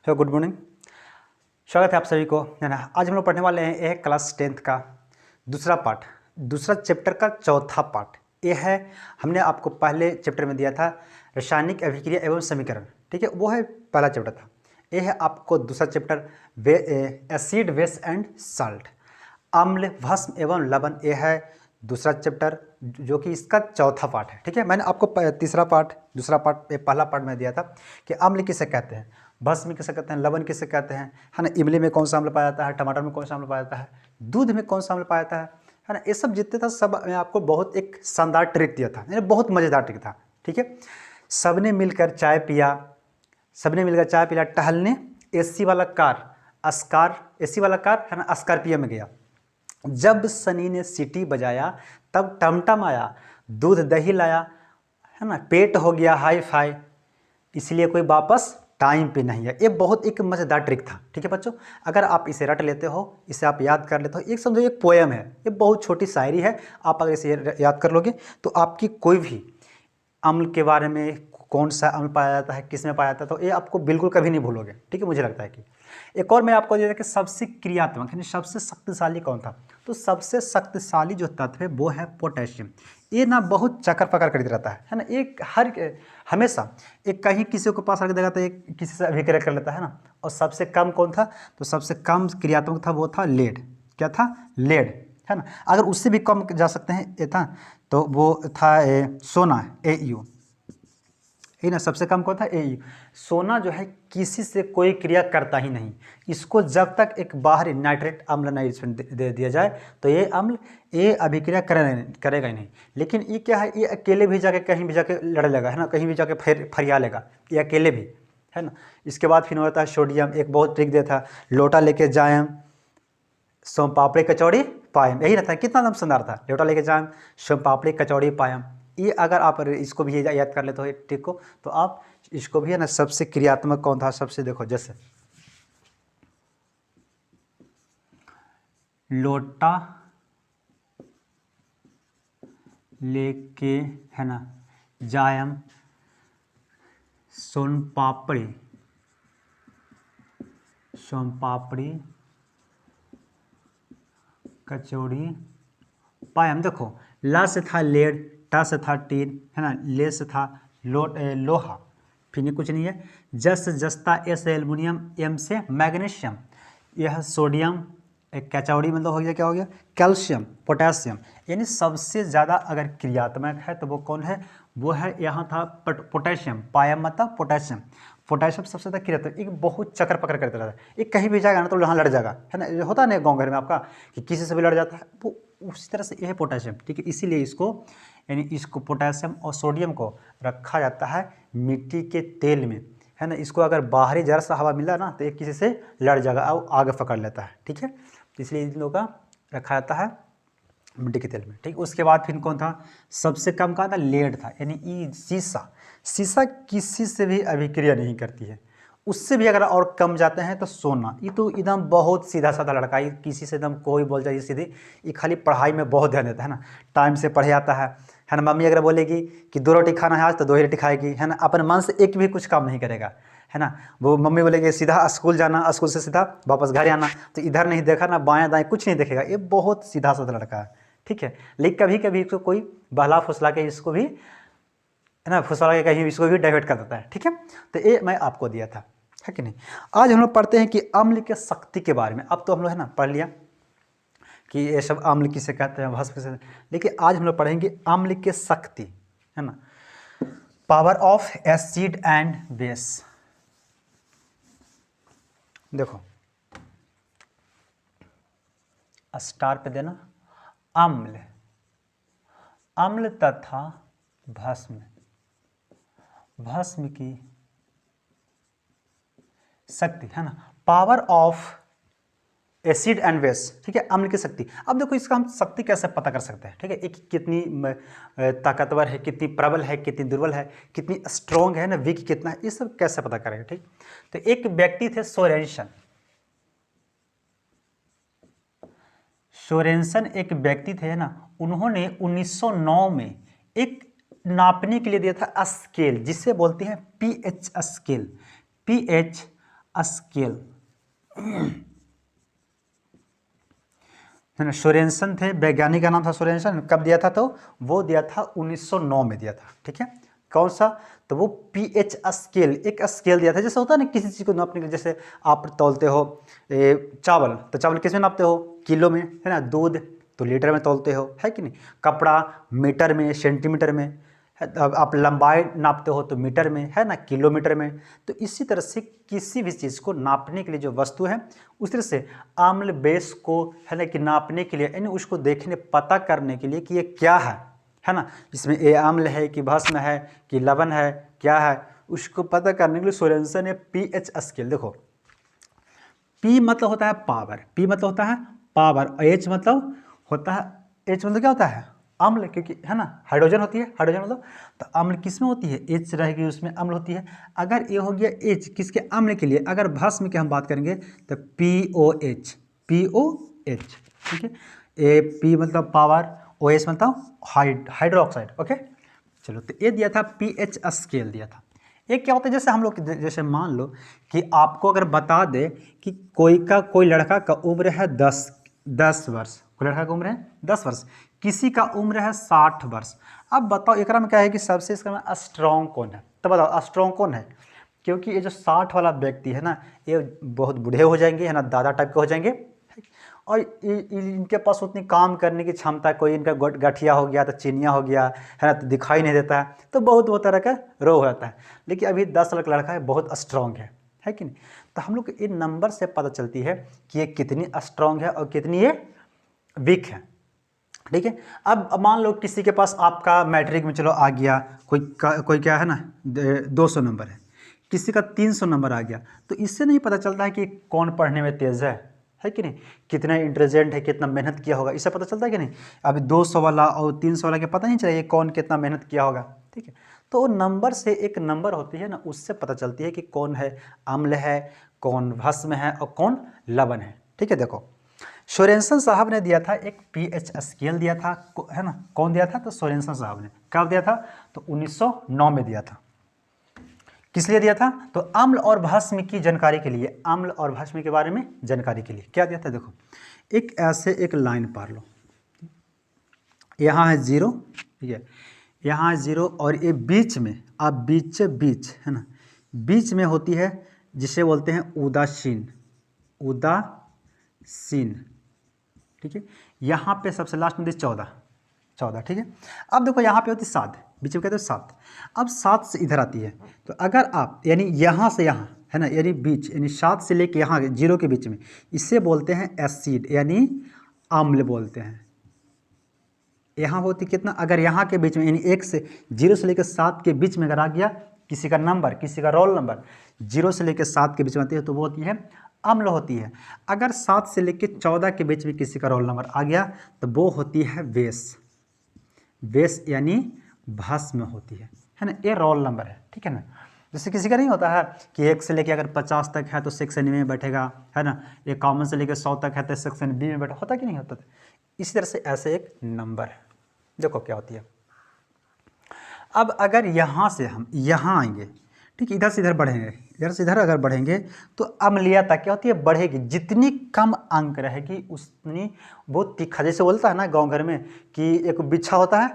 Hello, good morning. स्वागत है आप सभी को, है ना। आज हम लोग पढ़ने वाले हैं यह क्लास 10th का दूसरा पार्ट, दूसरा चैप्टर का चौथा पार्ट। ये है, हमने आपको पहले चैप्टर में दिया था रासायनिक अभिक्रिया एवं समीकरण, ठीक है, वो है पहला चैप्टर था। ये है आपको दूसरा chapter acid base and salt, अम्ल भस्म एवं लवण। ये है दूसरा चैप्टर जो कि इसका चौथा पार्ट है, ठीक है। मैंने आपको तीसरा पार्ट, दूसरा पार्ट, पहला पार्ट में दिया था कि अम्ल किसे कहते हैं, भस्म किसे कहते हैं, लवण किसे कहते हैं, है ना। इमली में कौन सा अम्ल पाया जाता है, टमाटर में कौन सा अम्ल पाया जाता है, दूध में कौन सा अम्ल पाया जाता है ना। ये सब जितने था सब मैं आपको बहुत एक शानदार ट्रिक दिया था, बहुत मज़ेदार ट्रिक था, ठीक है। सबने मिलकर चाय पिया, टहलने एसी वाला कार है ना, स्कॉर्पियो में गया। जब सनी ने सीटी बजाया तब टमटम आया, दूध दही लाया, है ना, पेट हो गया हाई फाई, इसलिए कोई वापस टाइम पे नहीं है। ये बहुत एक मज़ेदार ट्रिक था, ठीक है बच्चों। अगर आप इसे रट लेते हो, इसे आप याद कर लेते हो, एक समझो एक पोएम है, ये बहुत छोटी शायरी है। आप अगर इसे याद कर लोगे तो आपकी कोई भी अम्ल के बारे में, कौन सा अम्ल पाया जाता है, किस में पाया जाता है, तो ये आपको बिल्कुल कभी नहीं भूलोगे, ठीक है। मुझे लगता है कि एक और मैं आपको दिया था कि सबसे क्रियात्मक यानी सबसे शक्तिशाली कौन था, तो सबसे शक्तिशाली जो तत्व है वो है पोटेशियम। ये ना बहुत चक्कर पकड़ कर रहता है ना। एक हमेशा एक कहीं किसी को पास रख देगा तो एक किसी से अभिक्रिया कर लेता है ना। और सबसे कम कौन था, तो सबसे कम क्रियात्मक था वो था लेड। क्या था? लेड, है ना। अगर उससे भी कम जा सकते हैं ये था तो वो था सोना, AU, है ना। सबसे कम कौन था? AU। सोना जो है किसी से कोई क्रिया करता ही नहीं। इसको जब तक एक बाहरी नाइट्रेट अम्ल नहीं इसमें दे दिया जाए तो ये अम्ल ये अभिक्रिया करेगा ही नहीं। लेकिन ये क्या है, ये अकेले भी जाके कहीं भी जाके लड़ लेगा, है ना, कहीं भी जाके फरिया लेगा, ये अकेले भी, है ना। इसके बाद फिर होता है सोडियम। एक बहुत ट्रिक दिया था, लोटा लेके जाएम सोम पापड़ी कचौड़ी पायम, यही रहता है। कितना नाम सुंदर था, लोटा लेके जाएम सोम पापड़ी कचौड़ी पायम। ये अगर आप इसको भी याद कर लेते हो ट्रिक को, तो आप इसको भी, है ना, सबसे क्रियात्मक कौन था, सबसे देखो, जैसे लोटा लेके, है ना, जायम सोन पापड़ी कचौड़ी पायम। देखो, ला से था लेड, टा से था टीन, है ना, ले से था लोहा, फिर कुछ नहीं है। जस जस्ता एस एल्युमिनियम, एम से मैग्नीशियम, यह सोडियम, एक कचौड़ी मतलब हो गया, क्या हो गया, कैल्शियम, पोटेशियम। यानी सबसे ज़्यादा अगर क्रियात्मक है तो वो कौन है, वो है यहाँ था पोटेशियम। पायम मतलब पोटेशियम। पोटेशियम सबसे ज़्यादा क्रियात्मक, एक बहुत चक्कर पकड़ करते रहता है। एक कहीं भी जाएगा ना तो यहाँ लड़ जाएगा, है ना। होता है ना गाँव घर में आपका कि किसी से भी लड़ जाता है, वो उसी तरह से यह है पोटेशियम, ठीक है। इसीलिए इसको, यानी इसको पोटेशियम और सोडियम को रखा जाता है मिट्टी के तेल में, है ना। इसको अगर बाहरी जरा सा हवा मिला ना तो एक किसी से लड़ जाएगा और आगे पकड़ लेता है, ठीक है। इसलिए इन लोगों का रखा जाता है मिट्टी के तेल में, ठीक। उसके बाद फिर कौन था, सबसे कम का था लेड था, यानी शीशा किसी से भी अभिक्रिया नहीं करती है। उससे भी अगर और कम जाते हैं तो सोना। ये तो एकदम बहुत सीधा साधा लड़का, ये किसी से एकदम कोई बोल जाए सीधे, ये खाली पढ़ाई में बहुत ध्यान देता है ना, टाइम से पढ़े आता है ना। मम्मी अगर बोलेगी कि 2 रोटी खाना है आज तो 2 ही रोटी खाएगी, है ना। अपने मन से एक भी कुछ काम नहीं करेगा, है ना। वो मम्मी बोलेगी सीधा स्कूल जाना, स्कूल से सीधा वापस घर आना, तो इधर नहीं देखा ना, बाएं दाएं कुछ नहीं देखेगा। ये बहुत सीधा साधा लड़का है, ठीक है। लेकिन कभी कभी इसको कोई बहला फुसला के इसको भी, है ना, फुसला के कहीं इसको भी डाइवर्ट कर देता है, ठीक है। तो ये मैं आपको दिया था, है कि नहीं। आज हम लोग पढ़ते हैं कि अम्ल के शक्ति के बारे में। अब तो हम लोग, है ना, पढ़ लिया कि ये सब अम्ल किसे कहते हैं, भस्म किसे, लेकिन आज हम लोग पढ़ेंगे अम्ल के शक्ति, है ना, power of acid and base. देखो, स्टार पे देना, अम्ल तथा भस्म की शक्ति, है ना, power of acid and base, ठीक है, अम्ल की शक्ति। अब देखो, इसका हम शक्ति कैसे पता कर सकते हैं, ठीक है। एक कितनी ताकतवर है, कितनी प्रबल है, कितनी दुर्बल है, कितनी स्ट्रॉन्ग है ना, वीक कितना है, ये सब कैसे पता करेंगे, ठीक। तो एक व्यक्ति थे सोरेंसन, एक व्यक्ति थे ना, उन्होंने 1909 में एक नापने के लिए दिया था स्केल, जिसे बोलते हैं pH स्केल, pH स्केल, है ना। सोरेनसन थे, वैज्ञानिक का नाम था सोरेनसन। कब दिया था? तो वो दिया था 1909 में दिया था, ठीक है। कौन सा? तो वो पीएच स्केल, एक स्केल दिया था। जैसे होता है ना किसी चीज़ को नापने के लिए, जैसे आप तौलते हो चावल, तो चावल किस में नापते हो? किलो में, है ना। दूध तो लीटर में तौलते हो, है कि नहीं। कपड़ा मीटर में, सेंटीमीटर में, है। अब आप लंबाई नापते हो तो मीटर में, है ना, किलोमीटर में। तो इसी तरह से किसी भी चीज़ को नापने के लिए जो वस्तु है, उस तरह से आम्ल बेस को, है ना, कि नापने के लिए, यानी उसको देखने पता करने के लिए कि ये क्या है ना, इसमें ये आम्ल है कि भस्म है कि लवण है, क्या है, उसको पता करने के लिए सोरेनसन ने पीएच स्केल, देखो पी मतलब होता है पावर, पी मतलब होता है पावर, एच मतलब होता है, एच मतलब क्या होता है? अम्ल, क्योंकि है ना हाइड्रोजन होती है, हाइड्रोजन मतलब, तो अम्ल किस में होती है? एच रहेगी, उसमें अम्ल होती है। अगर ये हो गया एच किसके? अम्ल के लिए। अगर भस्म की हम बात करेंगे तो P O H, P O H, ठीक है। ए पी मतलब पावर, ओ एच मतलब हाइड्रोक्साइड, ओके। चलो, तो ये दिया था पीएच स्केल दिया था। एक क्या होता है, जैसे हम लोग, जैसे मान लो कि आपको अगर बता दे कि कोई लड़का का उम्र है 10 वर्ष, कोई लड़का का उम्र है 10 वर्ष, किसी का उम्र है 60 वर्ष। अब बताओ एकरा में क्या है कि सबसे इसका में स्ट्रॉन्ग कौन है? तो बताओ स्ट्रॉन्ग कौन है? क्योंकि ये जो 60 वाला व्यक्ति है ना, ये बहुत बूढ़े हो जाएंगे, है ना, दादा टाइप के हो जाएंगे, और इनके पास उतनी काम करने की क्षमता, कोई इनका गठिया हो गया तो चिनिया हो गया, है ना, तो दिखाई नहीं देता है, तो बहुत तरह का रोग हो जाता है। लेकिन अभी 10 साल का लड़का है, बहुत स्ट्रांग है कि नहीं। तो हम लोग इन नंबर से पता चलती है कि ये कितनी स्ट्रांग है और कितनी ये वीक है, ठीक है। अब मान लो किसी के पास आपका मैट्रिक में चलो आ गया, कोई क्या है ना 200 नंबर है, किसी का 300 नंबर आ गया, तो इससे नहीं पता चलता है कि कौन पढ़ने में तेज़ है कि नहीं, कितना इंटेलिजेंट है, कितना मेहनत किया होगा, इससे पता चलता है कि नहीं। अभी 200 वाला और 300 वाला के पता नहीं चलेगा कौन कितना मेहनत किया होगा, ठीक है। तो वो नंबर से, एक नंबर होती है ना, उससे पता चलती है कि कौन है अम्ल है, कौन भस्म है और कौन लवण है, ठीक है। देखो सोरेनसन साहब ने दिया था एक पीएच स्केल दिया था, है ना। कौन दिया था? तो सोरेनसन साहब ने। कब दिया था? तो 1909 में दिया था। किस लिए दिया था? तो अम्ल और भस्म की जानकारी के लिए, अम्ल और भस्म के बारे में जानकारी के लिए क्या दिया था। देखो एक ऐसे एक लाइन पार लो, यहाँ है 0, ठीक है, यहाँ है 0, और ये बीच में, आप बीच है ना, बीच में होती है जिसे बोलते हैं उदासीन, उदासीन, ठीक है। यहाँ पे सबसे लास्ट में 14, ठीक है। अब देखो यहाँ पे होती 7, बीच में कहते हैं 7। अब 7 से इधर आती है, तो अगर आप, यानी यहाँ से यहाँ, है ना, यानी बीच, यानी 7 से लेके यहाँ 0 के बीच में, इससे बोलते हैं एसिड, यानी अम्ल बोलते हैं। यहाँ होती कितना? अगर यहाँ के बीच में, यानी 1 से 0 से लेकर 7 के बीच में अगर आ गया किसी का नंबर, किसी का रोल नंबर 0 से लेकर 7 के बीच में आती है, तो वो होती है अम्ल होती है। अगर 7 से लेकर 14 के बीच में किसी का रोल नंबर आ गया तो वो होती है बेस, यानी भस्म होती है ना। ये रोल नंबर है, ठीक है ना। जैसे किसी का नहीं होता है कि 1 से लेकर अगर 50 तक है तो सेक्शन ए में बैठेगा, है ना, ये कॉमन से लेकर 100 तक है तो सेक्शन बी में बैठा, होता कि नहीं होता। इसी तरह से ऐसे एक नंबर है, देखो क्या होती है। अब अगर यहाँ से हम यहाँ आएंगे, ठीक, इधर से इधर बढ़ेंगे, इधर से इधर अगर बढ़ेंगे तो अम्लीयता क्या होती है? बढ़ेगी। जितनी कम अंक रहेगी उतनी वो तीखा, जैसे बोलता है ना गांव घर में कि एक बिच्छा होता है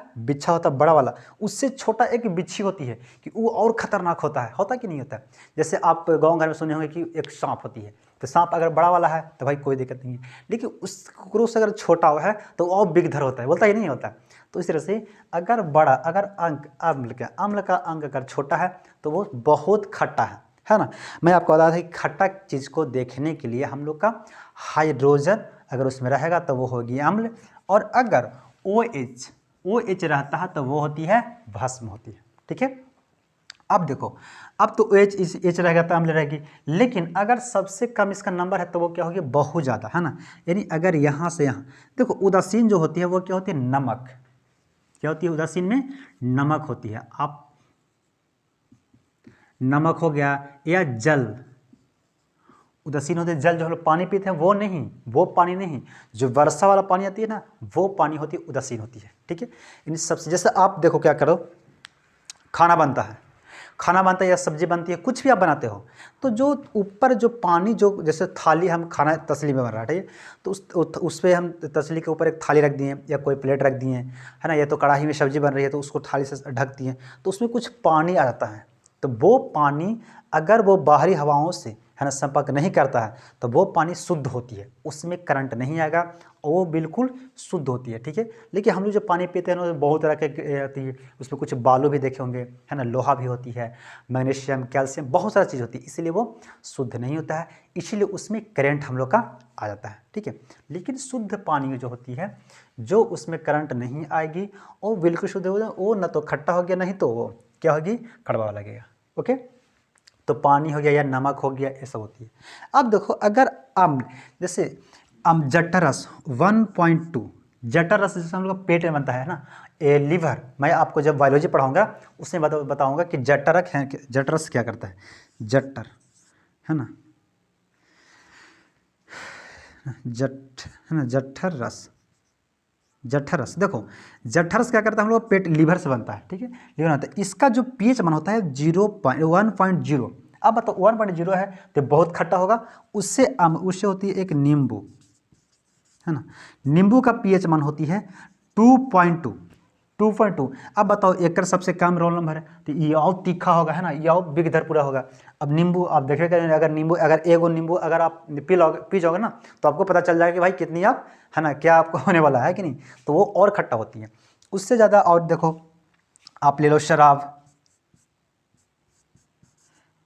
बड़ा वाला, उससे छोटा एक बिच्छी होती है कि वो और खतरनाक होता कि नहीं होता। जैसे आप गांव घर में सुने होंगे कि एक सांप होती है, तो सांप अगर बड़ा वाला है तो भाई कोई दिक्कत नहीं है, लेकिन उस क्रूस अगर छोटा हुआ है तो वो और बिगधर होता है, बोलता ही नहीं होता। तो इस तरह से अगर अम्ल का अंक अगर छोटा है तो वो बहुत खट्टा है ना। मैं आपको बता दें कि खट्टा चीज़ को देखने के लिए हम लोग का हाइड्रोजन अगर उसमें रहेगा तो वो होगी अम्ल, और अगर OH रहता है तो वो होती है भस्म होती है, ठीक है। अब देखो, अब तो H रहेगा तो अम्ल रहेगी, लेकिन अगर सबसे कम इसका नंबर है तो वो क्या होगी? बहुत ज़्यादा, है ना। यानी अगर यहाँ से यहाँ देखो, उदासीन जो होती है वो क्या होती है? नमक। क्या होती है? उदासीन में नमक होती है। आप नमक हो गया या जल, उदासीन होते हैं जल, जो हम लोग पानी पीते हैं वो नहीं, वो पानी नहीं, जो वर्षा वाला पानी आती है ना वो पानी होती है, उदासीन होती है, ठीक है। इन सबसे, जैसे आप देखो क्या करो, खाना बनता है, खाना बनता है या सब्जी बनती है, कुछ भी आप बनाते हो, तो जो ऊपर जो पानी, जो जैसे थाली हम खाना तसली में बन रहा है, ठीक है, तो उस पर हम तसली के ऊपर एक थाली रख दिए या कोई प्लेट रख दिए, है ना, या तो कढ़ाई में सब्जी बन रही है तो उसको थाली से ढक दिए, तो उसमें कुछ पानी आ जाता है। तो वो पानी अगर वो बाहरी हवाओं से, है ना, संपर्क नहीं करता है तो वो पानी शुद्ध होती है, उसमें करंट नहीं आएगा और वो बिल्कुल शुद्ध होती है, ठीक है। लेकिन हम लोग जो पानी पीते हैं ना, बहुत तरह के आती है, उसमें कुछ बालू भी देखे होंगे, है ना, लोहा भी होती है, मैग्नीशियम, कैल्शियम, बहुत सारी चीज़ होती है, इसलिए वो शुद्ध नहीं होता है, इसीलिए उसमें करंट हम लोग का आ जाता है, ठीक है। लेकिन शुद्ध पानी जो होती है, जो उसमें करंट नहीं आएगी और बिल्कुल शुद्ध हो जाए, वो ना तो खट्टा हो गया, नहीं तो वो क्या होगी, कड़वा लगेगा। ओके, तो पानी हो गया या नमक हो गया, ऐसा होती है। अब देखो, अगर अम्ल, जैसे जठरस 1.2, जठरस जैसे हम लोग पेट में बनता है ना, लीवर, मैं आपको जब बायोलॉजी पढ़ाऊंगा उसमें बताऊंगा कि जठरक है, जठरस क्या करता है, जठर, है ना, है ना, जठरस, जठरस, देखो जठरस क्या करता है, हम लोग पेट लीवर से बनता है, ठीक है, लीवर बनता है। इसका जो पीएच मान होता है 1.0। अब बताओ 1.0 है तो बहुत खट्टा होगा, उससे होती है एक नींबू, है ना, नींबू का पीएच मान होती है 2.2। अब बताओ एक सबसे कम रोल नंबर है तो ये और तीखा होगा, है ना, ये और बिगधर पूरा होगा। अब नींबू आप देखेगा, अगर एगो नींबू अगर आप पी जाओगे ना, तो आपको पता चल जाएगा कि भाई कितनी आप, है ना, क्या आपको होने वाला है कि नहीं, तो वो और खट्टा होती है उससे ज़्यादा। और देखो आप ले लो शराब,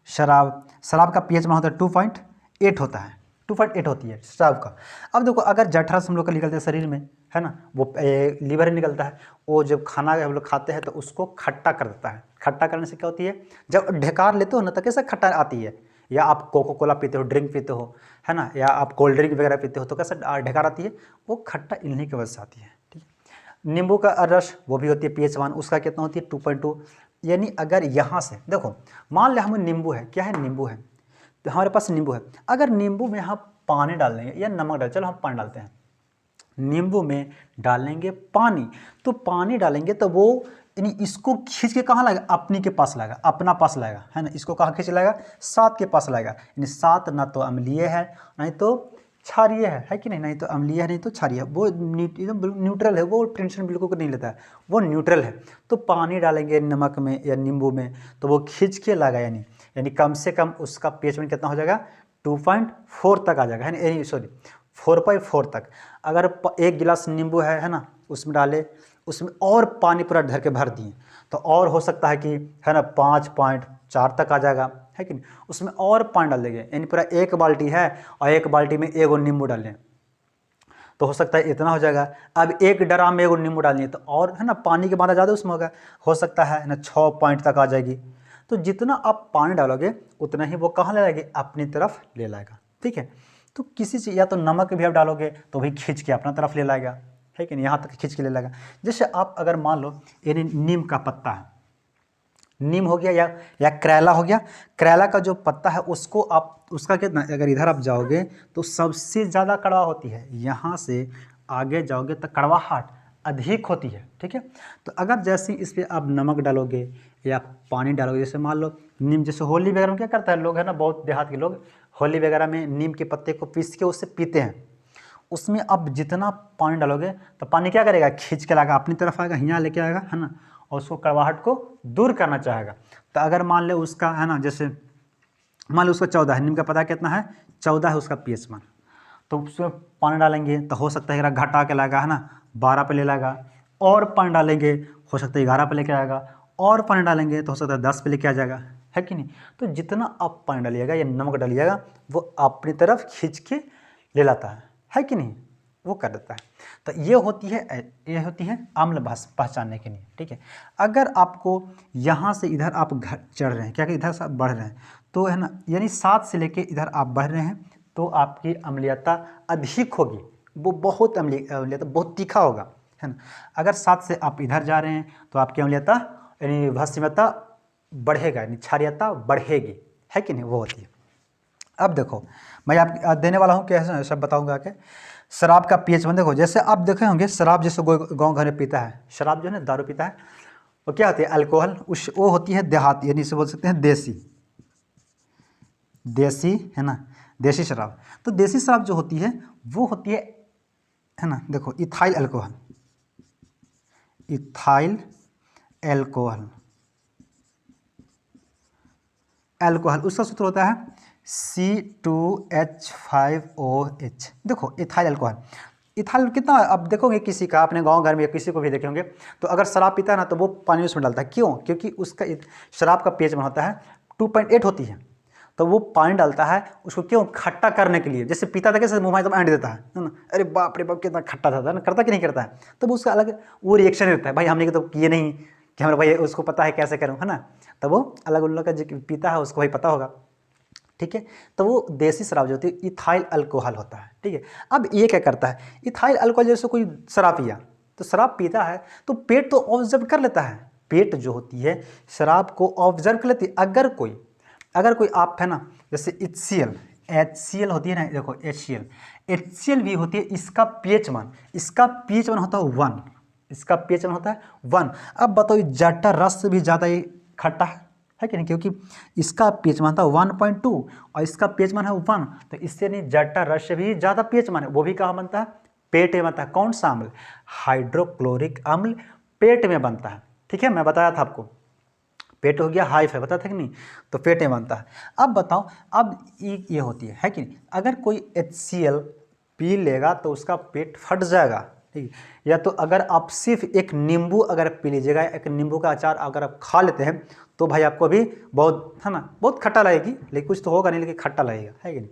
शराब का पीएच मान होता है 2.8 होता है, 2.8 होती है शराब का। अब देखो अगर जठरस हम लोग का निकलता है शरीर में, है ना, वो लीवर में निकलता है, वो जब खाना हम लोग खाते हैं तो उसको खट्टा कर देता है। खट्टा करने से क्या होती है, जब ढकार लेते हो ना तो कैसे खट्टा आती है, या आप कोको कोला पीते हो, ड्रिंक पीते हो, है ना, या आप कोल्ड ड्रिंक वगैरह पीते हो तो कैसे ढकार आती है, वो खट्टा इन्हीं की वजह से आती है, ठीक है। नींबू का रस वो भी होती है पीएच मान, उसका कितना होती है 2.2। यानी अगर यहाँ से देखो, मान लिया हमें नींबू है, क्या है, नींबू है, तो हमारे पास नींबू है, अगर नींबू में हम पानी डाल देंगे या नमक डाल, चलो हम पानी डालते हैं, नींबू में डालेंगे पानी, तो पानी डालेंगे तो वो यानी इसको खींच के कहाँ लाएगा, अपनी के पास लाएगा, अपना पास लाएगा, है ना, इसको कहाँ खींच लाएगा, सात के पास लाएगा। यानी सात ना तो अम्लीय है नहीं तो क्षारीय है कि नहीं, नहीं तो अम्लीय है नहीं तो क्षारीय है, वो एकदम न्यूट्रल है, वो टेंशन बिल्कुल नहीं लेता है, वो न्यूट्रल है। तो पानी डालेंगे नमक में या नींबू में तो वो खींच के लाएगा, यानी कम से कम उसका पीएच मान कितना हो जाएगा, 2.4 तक आ जाएगा, है ना, सॉरी 4.4 तक। अगर एक गिलास नींबू है ना, उसमें डाले, उसमें और पानी पूरा भर के भर दिए तो और हो सकता है कि, है ना, 5.4 तक आ जाएगा, है कि नहीं। उसमें और पानी डाल देंगे, यानी पूरा एक बाल्टी है और एक बाल्टी में एगो नींबू डालें तो हो सकता है इतना हो जाएगा। अब एक ड्राम में एगो नींबू डालिए तो और, है ना, पानी की मात्रा ज़्यादा उसमें होगा, हो सकता है ना 6 पॉइंट तक आ जाएगी। तो जितना आप पानी डालोगे उतना ही वो कहाँ ले जाएगी, अपनी तरफ ले लाएगा, ठीक है। तो किसी चीज़, या तो नमक भी आप डालोगे तो भी खींच के अपना तरफ ले लाएगा, है कि नहीं, यहाँ तक खींच के ले लाएगा। जैसे आप अगर मान लो यानी नीम का पत्ता है, नीम हो गया या करेला हो गया, करेला का जो पत्ता है उसको आप, उसका कितना, अगर इधर आप जाओगे तो सबसे ज़्यादा कड़वा होती है, यहाँ से आगे जाओगे तो कड़वाहट अधिक होती है, ठीक है। तो अगर जैसे इस पर आप नमक डालोगे या पानी डालोगे, जैसे मान लो नीम, जैसे होली वगैरह में क्या करता है लोग, है ना, बहुत देहात के लोग होली वगैरह में नीम के पत्ते को पीस के उससे पीते हैं। उसमें अब जितना पानी डालोगे तो पानी क्या करेगा, खींच के लाएगा, अपनी तरफ आएगा, यहाँ लेके आएगा, है ना, और उसको कड़वाहट को दूर करना चाहेगा। तो अगर मान ले उसका, है ना, जैसे मान लो उसका 14 है, नीम का पता कितना है, 14 है उसका पीएच मान, तो उसमें पानी डालेंगे तो हो सकता है घटा के लाएगा, है ना, 12 पे ले लाएगा, और पानी डालेंगे हो सकता है 11 पे लेके आएगा, और पानी डालेंगे तो हो सकता है 10 पे लेके आ जाएगा, है कि नहीं। तो जितना आप पानी डालिएगा या नमक डालिएगा वो अपनी तरफ खींच के ले लाता है कि नहीं, वो कर देता है। तो ये होती है अम्ल पहचानने के लिए, ठीक है। अगर आपको यहाँ से इधर आप घर चढ़ रहे हैं, क्या कि इधर से आप बढ़ रहे हैं, तो है ना, यानी 7 से लेके इधर आप बढ़ रहे हैं तो आपकी अम्लीयता अधिक होगी, वो बहुत अम्लीयता बहुत तीखा होगा, है ना। अगर 7 से आप इधर जा रहे हैं तो आपकी अम्लीयता यानी भस्मीयता बढ़ेगा, यानी क्षारीयता बढ़ेगी, है कि नहीं, वो होती है। अब देखो मैं आप देने वाला हूँ, कैसे सब बताऊँगा कि शराब का पीएच मान देखो, जैसे आप देखे होंगे शराब जैसे गाँव घर में पीता है, शराब जो है ना दारू पीता है, वो क्या होती है अल्कोहल, उस वो होती है देहाती, यानी इसे बोल सकते हैं देसी, देसी है ना, देसी शराब। तो देसी शराब जो होती है वो होती है ना, देखो ethyl alcohol, ethyl alcohol, alcohol उसका सूत्र होता है C2H5OH। देखो इथाइल अल्कोहल, इथाइल कितना, अब देखोगे किसी का अपने गांव घर में किसी को भी देखे होंगे तो अगर शराब पीता है ना तो वो पानी उसमें डालता है, क्यों? क्योंकि उसका शराब का pH होता है 2.8 होती है, तो वो पानी डालता है उसको, क्यों? खट्टा करने के लिए। जैसे पीता था कैसे मुँह में एकदम ऐंठ देता है ना, अरे बाप रे बाप कितना खट्टा था ना, करता कि नहीं करता है, तब उसका अलग वो रिएक्शन रहता है, भाई हमने तो किए नहीं कि हमारे भाई उसको पता है कैसे करूँ, है ना, तब वो अलग उन लोग का जो पीता है उसको भाई पता होगा, ठीक है। तो वो देसी शराब जो होती है इथाइल अल्कोहल होता है, ठीक है। अब ये क्या करता है, इथाइल अल्कोहल जैसे कोई शराब पिया, तो शराब पीता है तो पेट तो ऑब्जर्व कर लेता है, पेट जो होती है शराब को ऑब्जर्व कर लेती है। अगर कोई आप है ना, जैसे HCl होती है ना, देखो HCl भी होती है, इसका pH मान होता है 1, इसका pH मान होता है 1। अब बताओ जटा रस से भी ज़्यादा ये खट्टा है कि नहीं, क्योंकि इसका pH मान था 1.2 और इसका pH मान है 1, तो इससे नहीं जटा रस से भी ज़्यादा pH मान है, वो भी कहाँ बनता है? पेट में बनता है। कौन सा अम्ल? हाइड्रोक्लोरिक अम्ल पेट में बनता है, ठीक है, मैं बताया था आपको, पेट हो गया हाई फाई, बताया था कि नहीं, तो पेट में बनता है। अब बताओ, अब ये होती है कि नहीं, अगर कोई HCl पी लेगा तो उसका पेट फट जाएगा, ठीक है। या तो अगर आप सिर्फ एक नींबू अगर पी लीजिएगा, एक नींबू का अचार अगर आप खा लेते हैं तो भाई आपको भी बहुत है ना, बहुत खट्टा लगेगी, लेकिन कुछ तो होगा नहीं, लेकिन खट्टा लगेगा, है कि नहीं।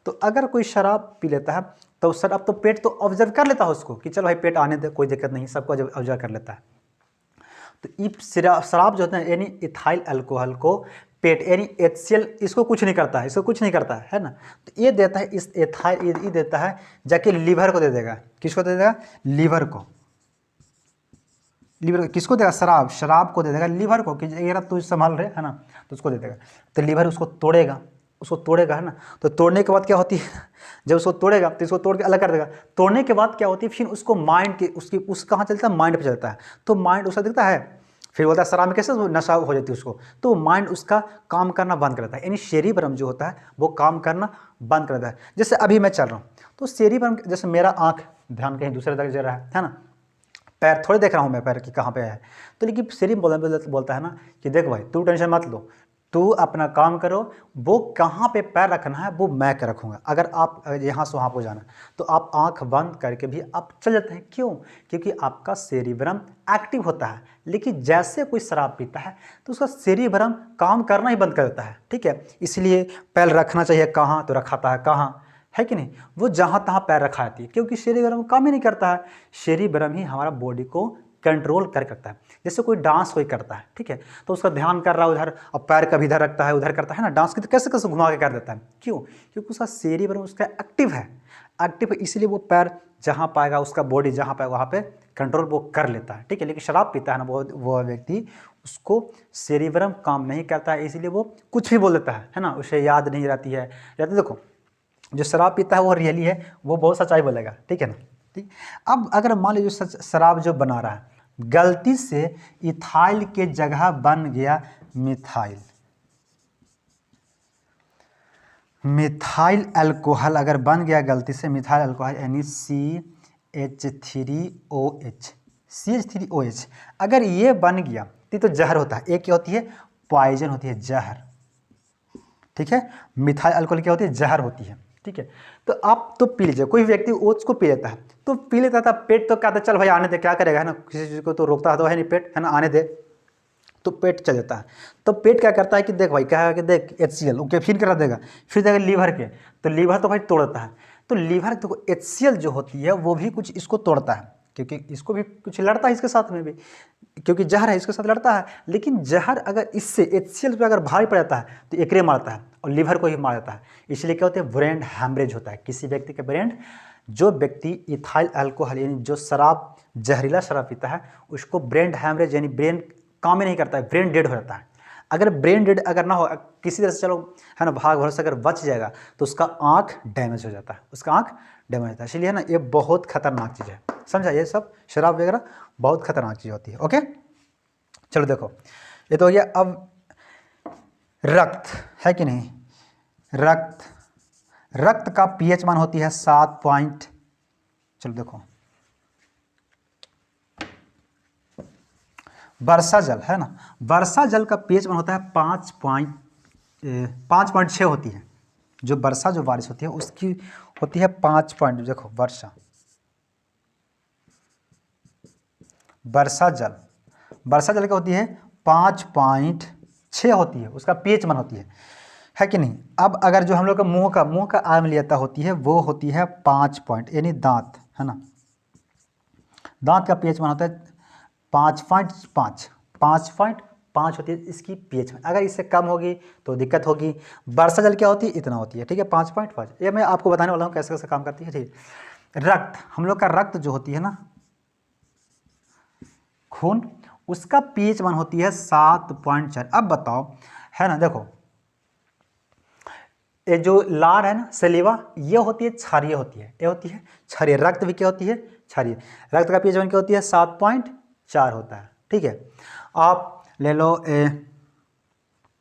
तो अगर कोई शराब पी लेता है तो शराब तो पेट तो ऑब्जर्व कर लेता है उसको कि चलो भाई पेट आने दे, कोई दिक्कत नहीं, सबको ऑब्जर्व कर लेता है। तो शराब जो होता है यानी इथाइल अल्कोहल को पेट यानी HCl इसको कुछ नहीं करता है, इसको कुछ नहीं करता है ना, तो ये देता है, इस एथाइल ये देता है जाके लीवर को दे देगा। किसको दे देगा? लीवर को। लीवर किसको देगा? शराब को दे देगा लीवर को, कि ये तू संभाल रहे है ना, तो उसको दे देगा। तो लीवर उसको तोड़ेगा है ना, तो तोड़ने के बाद क्या होती है, जब उसको तोड़ेगा तो इसको तोड़ के अलग कर देगा। तोड़ने के बाद क्या होती है, फिर उसको माइंड के उस कहाँ चलता है? माइंड पे चलता है। तो माइंड उसका दिखता है, फिर बोलता है शराब में कैसे नशा हो जाती है उसको, तो माइंड उसका काम करना बंद कर देता है, यानी सेरिब्रम जो होता है वो काम करना बंद कर देता है। जैसे अभी मैं चल रहा हूँ तो सेरिब्रम, जैसे मेरा आँख ध्यान कहीं दूसरे जगह जा रहा है ना, पैर थोड़ी देख रहा हूँ मैं, पैर की कहाँ पे है, तो लेकिन सेरिब्रम बोलता है ना कि देख भाई तू टेंशन मत लो, तू अपना काम करो, वो कहाँ पे पैर रखना है वो मैं कर रखूँगा। अगर आप यहाँ से वहाँ को जाना तो आप आंख बंद करके भी आप चल जाते हैं, क्यों? क्योंकि आपका सेरिब्रम एक्टिव होता है। लेकिन जैसे कोई शराब पीता है तो उसका सेरिब्रम काम करना ही बंद कर देता है, ठीक है। इसलिए पैर रखना चाहिए कहाँ, तो रखाता है कहाँ, है कि नहीं, वो जहाँ तहाँ पैर रखा जाती है, क्योंकि सेरिब्रम काम ही नहीं करता है। सेरिब्रम ही हमारा बॉडी को कंट्रोल कर करता है। जैसे कोई डांस कोई करता है, ठीक है, तो उसका ध्यान कर रहा है उधर, और पैर कभी इधर रखता है उधर करता है ना, डांस की तो कैसे कैसे घुमा के कर देता है, क्यों? क्योंकि उसका सेरिब्रम उसका एक्टिव है, इसलिए वो पैर जहाँ पाएगा, उसका बॉडी जहाँ पाएगा वहाँ पे कंट्रोल वो कर लेता है, ठीक है। लेकिन शराब पीता है ना वो व्यक्ति, उसको सेरिब्रम काम नहीं करता है, इसलिए वो कुछ भी बोल देता है ना, उसे याद नहीं रहती है। देखो जो शराब पीता है वो रियली है, वो बहुत सच्चाई बोलेगा, ठीक है ना, ठीक। अब अगर मान लीजिए शराब जो बना रहा है गलती से इथाइल के जगह बन गया मिथाइल अल्कोहल, अगर बन गया गलती से मिथाइल अल्कोहल यानी CH3OH, अगर ये बन गया तो जहर होता है। एक क्या होती है? पॉइजन होती है, जहर, ठीक है। मिथाइल अल्कोहल क्या होती है? जहर होती है, ठीक है। तो आप तो पी लीजिए, कोई व्यक्ति ओट्स को पी लेता है, तो पी लेता था, पेट तो कहता है चल भाई आने दे, क्या करेगा, है ना, किसी चीज़ को तो रोकता तो है नहीं पेट, है ना, आने दे, तो पेट चल जाता है। तो पेट क्या करता है कि देख भाई, क्या है कि देख HCl ओके, फिर करा देगा, फिर देगा लीवर के, तो लीवर तो भाई तोड़ता है। तो लीवर तो HCl जो होती है वो भी कुछ इसको तोड़ता है, क्योंकि इसको भी कुछ लड़ता है इसके साथ में भी, क्योंकि जहर है इसके साथ लड़ता है। लेकिन जहर अगर इससे HCl पे अगर भारी पड़ जाता है तो एकरे मारता है और लीवर को ही मार देता है। इसलिए क्या होता है? ब्रेन हैमरेज होता है किसी व्यक्ति के ब्रेन, जो व्यक्ति इथाइल अल्कोहल यानी जो शराब जहरीला शराब पीता है उसको ब्रेन हैमरेज यानी ब्रेन काम ही नहीं करता है, ब्रेन डेड हो जाता है। अगर ब्रेन डेड अगर ना हो, किसी तरह से चलो है ना भाग भरोसा अगर बच जाएगा तो उसका आँख डैमेज हो जाता है, उसका आँख डैमेज होता है। इसलिए है ना ये बहुत खतरनाक चीज़ है, समझा, ये सब शराब वगैरह बहुत खतरनाक चीज़ होती है, ओके। चलो देखो, ये तो हो गया। अब रक्त है कि नहीं, रक्त का पीएच मान होती है 7 पॉइंट, चलो देखो, वर्षा जल है ना, वर्षा जल का पीएच मान होता है 5.6 होती है। जो वर्षा जो बारिश होती है उसकी होती है 5 पॉइंट, देखो वर्षा जल क्या होती है 5.6 होती है, उसका पीएच मान होती है कि नहीं। अब अगर जो हम लोग का मुंह का अम्लीयता होती है वो होती है 5 पॉइंट, यानी दांत है ना, दांत का पीएच मान होता है 5.5 होती है इसकी पीएच मान। अगर इससे कम होगी तो दिक्कत होगी। वर्षा जल क्या होती है, इतना होती है, ठीक है 5.5। ये मैं आपको बताने वाला हूँ कैसे कैसे काम करती है, ठीक है। रक्त, हम लोग का रक्त जो होती है ना, खून, उसका पीएच मान होती है 7.4। अब बताओ है ना, देखो ये जो लार है ना, सलीवा, ये होती है क्षारीय होती है, ये होती है क्षारीय। रक्त भी क्या होती है, क्षारीय। रक्त का पीएच मान क्या होती है 7.4 होता है, ठीक है। आप ले लो ये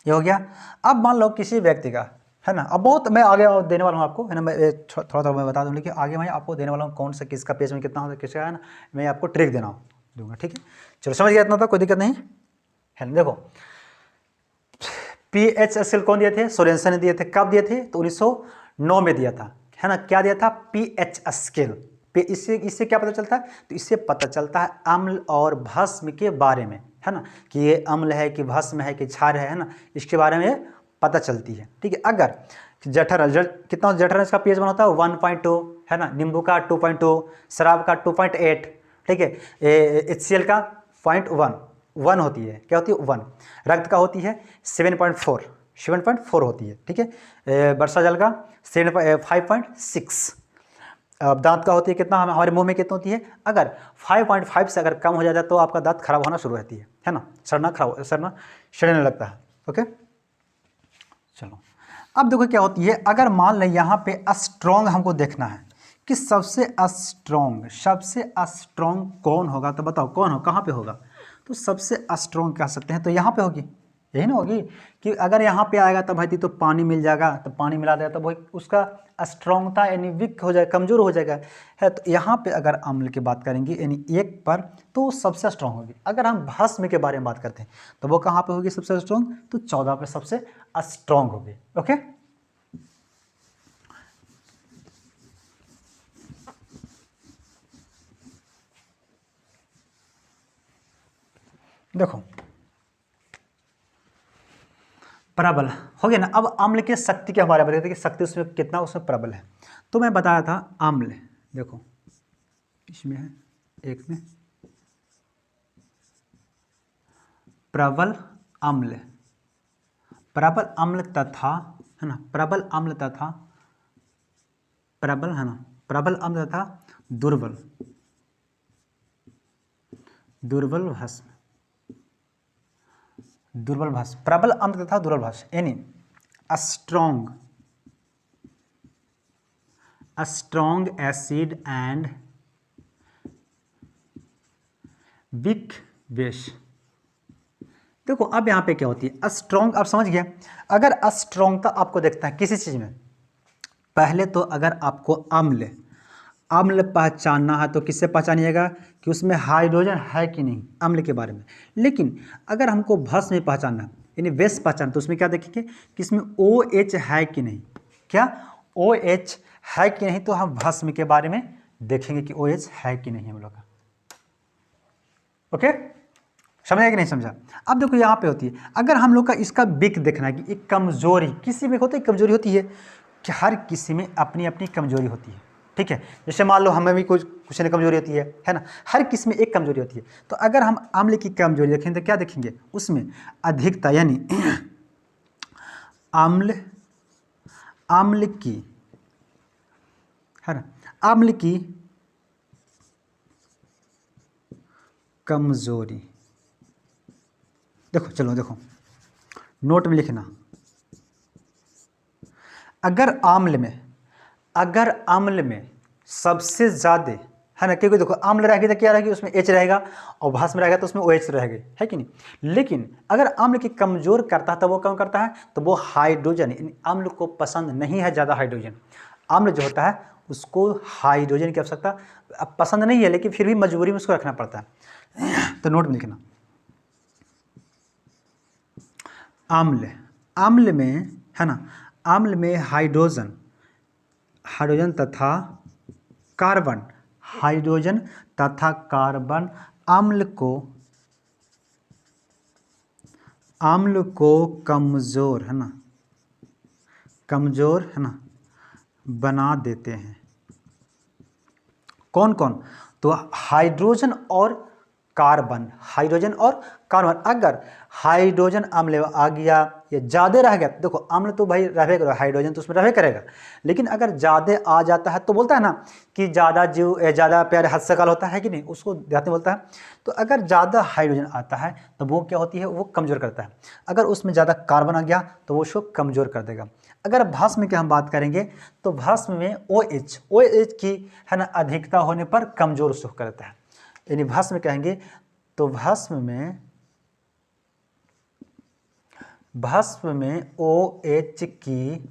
हो गया। अब मान लो किसी व्यक्ति का है ना, अब बहुत मैं आगे देने वाला हूँ आपको है ना, मैं थोड़ा मैं बता दूँ, लेकिन आगे मैं आपको देने वाला हूँ कौन सा किसका पीएच मान कितना होता है, किसका है ना, मैं आपको ट्रिक दूंगा, ठीक है। चलो समझ गया, इतना था, कोई दिक्कत नहीं है ना। देखो पीएच स्केल कौन दिए थे, सोरेनसन ने दिए थे। कब दिए थे, तो 1909 में दिया था, है ना। क्या दिया था, पीएच स्केल। इससे क्या पता चलता है, तो इससे पता चलता है अम्ल और भस्म के बारे में, है ना, कि ये अम्ल है कि भस्म है कि क्षार है ना, इसके बारे में पता चलती है, ठीक है। अगर जठर कितना जठर इसका पीएच मान होता है 1.2, है ना, नींबू का 2.2, शराब का 2.8, ठीक है, HCl का 0.1 होती है, क्या होती है 1। रक्त का होती है 7.4 होती है, ठीक है। वर्षा जल का 5.6। अब दांत का होती है कितना, हमारे मुंह में कितना होती है, अगर 5.5 से अगर कम हो जाता है तो आपका दांत खराब होना शुरू रहती है ना, सड़ने लगता है, ओके। चलो अब देखो क्या होती है, अगर मान लें यहाँ पे स्ट्रॉन्ग हमको देखना है कि सबसे स्ट्रॉन्ग कौन होगा, तो बताओ कौन हो, कहाँ पे होगा, तो सबसे स्ट्रॉन्ग कह सकते हैं तो यहाँ पे होगी, यही ना होगी। कि अगर यहाँ पे आएगा तो भाई तो पानी मिल जाएगा, तो पानी मिला देगा तो भाई उसका स्ट्रॉन्गता यानी वीक हो जाएगा, कमज़ोर हो जाएगा, है। तो यहाँ पे अगर अम्ल की बात करेंगे यानी 1 पर, तो सबसे स्ट्रॉन्ग होगी। अगर हम भस्म के बारे में बात करते हैं तो वो कहाँ पे होगी सबसे स्ट्रॉन्ग, तो 14 पे सबसे स्ट्रॉन्ग होगी, ओके। देखो प्रबल हो गया ना। अब अम्ल की शक्ति के बारे में बताते कि शक्ति उसमें कितना, उसमें प्रबल है। तो मैं बताया था अम्ल, देखो इसमें है एक में प्रबल अम्ल तथा, है ना, प्रबल अम्ल तथा दुर्बल भस्म, प्रबल अम्ल तथा दुर्बल भस्म, यानी strong acid and weak base. देखो अब यहाँ पे क्या होती है स्ट्रॉन्ग, आप समझ गया। अगर स्ट्रॉन्गता आपको देखता है किसी चीज़ में, पहले तो अगर आपको अम्ल पहचानना है तो किससे पहचानिएगा कि उसमें हाइड्रोजन है कि नहीं, अम्ल के बारे में। लेकिन अगर हमको भस्म में पहचानना यानी बेस पहचान, तो उसमें क्या देखेंगे कि इसमें OH है कि नहीं, क्या OH है कि नहीं, तो हम भस्म के बारे में देखेंगे कि OH है कि नहीं हम लोग का, ओके। समझा कि नहीं समझा। अब देखो यहाँ पे होती है, अगर हम लोग का इसका बिक देखना है कि एक कमजोरी किसी में होती है, कमजोरी होती है कि हर किसी में अपनी अपनी कमजोरी होती है, ठीक है। जैसे मान लो हमें भी कुछ न कमजोरी होती है ना, हर किसी में एक कमजोरी होती है। तो अगर हम अम्ल की कमजोरी देखेंगे तो क्या देखेंगे, उसमें अधिकता यानी अम्ल की, है ना, अम्ल की कमजोरी। देखो चलो देखो नोट में लिखना, अगर अम्ल में सबसे ज़्यादा, है ना, क्योंकि देखो अम्ल रहेगी तो क्या रहेगी, उसमें H रहेगा, और भस्म रहेगा तो उसमें OH रहेगी, है कि नहीं। लेकिन अगर अम्ल की कमजोर करता है तो वो कौन करता है, तो वो हाइड्रोजन, अम्ल को पसंद नहीं है ज़्यादा हाइड्रोजन। अम्ल जो होता है उसको हाइड्रोजन की आवश्यकता पसंद नहीं है, लेकिन फिर भी मजबूरी में उसको रखना पड़ता है। तो नोट में लिखना, अम्ल में, है ना, अम्ल में हाइड्रोजन तथा कार्बन, हाइड्रोजन तथा कार्बन अम्ल को कमजोर, है ना, कमजोर, है ना, बना देते हैं। कौन कौन, तो हाइड्रोजन और कार्बन, हाइड्रोजन और कार्बन। अगर हाइड्रोजन अम्ल आ गया या ज़्यादा रह गया, देखो अम्ल तो भाई रहे करेगा, हाइड्रोजन तो उसमें रहे करेगा, लेकिन अगर ज़्यादा आ जाता है तो बोलता है ना कि ज़्यादा जीव ज़्यादा प्यारे हद से काल होता है कि नहीं, उसको देहाती बोलता है। तो अगर ज़्यादा हाइड्रोजन आता है तो वो क्या होती है, वो कमज़ोर करता है। अगर उसमें ज़्यादा कार्बन आ गया तो वो उसको कमज़ोर कर देगा। अगर भस्म की हम बात करेंगे तो भस्म में OH की, है ना, अधिकता होने पर कमज़ोर उसको करता है। यानी भस्म कहेंगे तो भस्म में OH की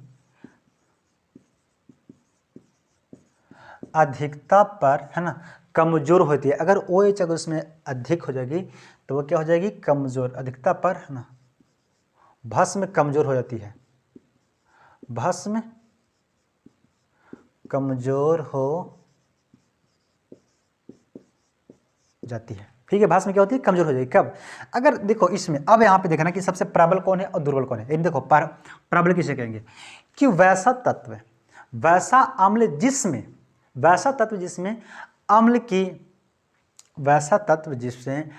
अधिकता पर, है ना, कमजोर होती है। अगर OH अगर उसमें अधिक हो जाएगी तो वो क्या हो जाएगी, कमजोर। अधिकता पर, है ना, भस्म कमजोर हो जाती है, भस्म कमजोर हो जाती है। ठीक है, भस्म क्या होती है, कमजोर हो जाएगी। कब, अगर देखो इसमें अब यहाँ पे देखना कि सबसे प्रबल कौन है और दुर्बल कौन है। इन देखो प्रबल किसे कहेंगे, कि वैसा तत्व, वैसा अम्ल जिसमें, वैसा तत्व जिसमें अम्ल की, वैसा तत्व जिसमें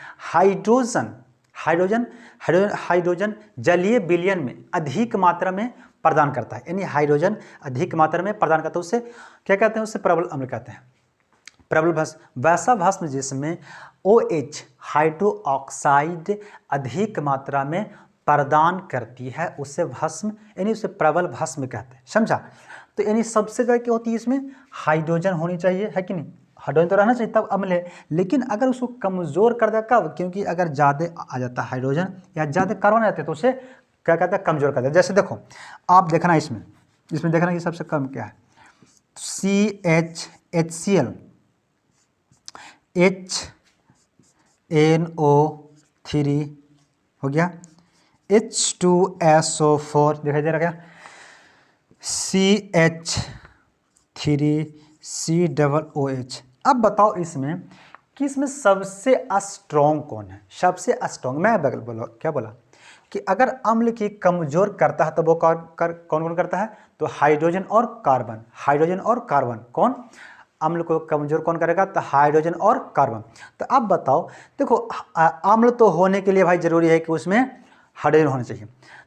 हाइड्रोजन जलीय विलयन में अधिक मात्रा में प्रदान करता है। यानी हाइड्रोजन अधिक मात्रा में प्रदान करता है, उससे क्या कहते हैं, उससे प्रबल अम्ल कहते हैं। प्रबल भस्म, वैसा भस्म जिसमें OH हाइड्रो ऑक्साइड अधिक मात्रा में प्रदान करती है, उससे भस्म, यानी उसे प्रबल भस्म कहते हैं। समझा। तो यानी सबसे ज़्यादा क्या होती है, इसमें हाइड्रोजन होनी चाहिए, है कि नहीं, हाइड्रोजन तो रहना चाहिए तब अम्ल है। लेकिन अगर उसको कमज़ोर कर दे, कब, क्योंकि अगर ज़्यादा आ जाता है हाइड्रोजन या ज़्यादा कार्बन आ जाते हैं तो उसे क्या कहते हैं, कमज़ोर कर दे। जैसे देखो आप देखना इसमें देखना कि सबसे कम क्या है, HCl HNO3 हो गया, H2SO4 दिखाई दे रहा क्या, CH3COOH। अब बताओ इसमें कि इसमें सबसे स्ट्रॉन्ग कौन है, सबसे स्ट्रॉन्ग। मैं बोला क्या बोला कि अगर अम्ल की कमजोर करता है तो वो कौन कौन करता है, तो हाइड्रोजन और कार्बन, हाइड्रोजन और कार्बन। कौन, अम्ल को कमजोर कौन करेगा, तो हाइड्रोजन और कार्बन। तो अब बताओ, देखो अम्ल तो होने के लिए भाई जरूरी है कि उसमें हाइड्रोजन होना चाहिए।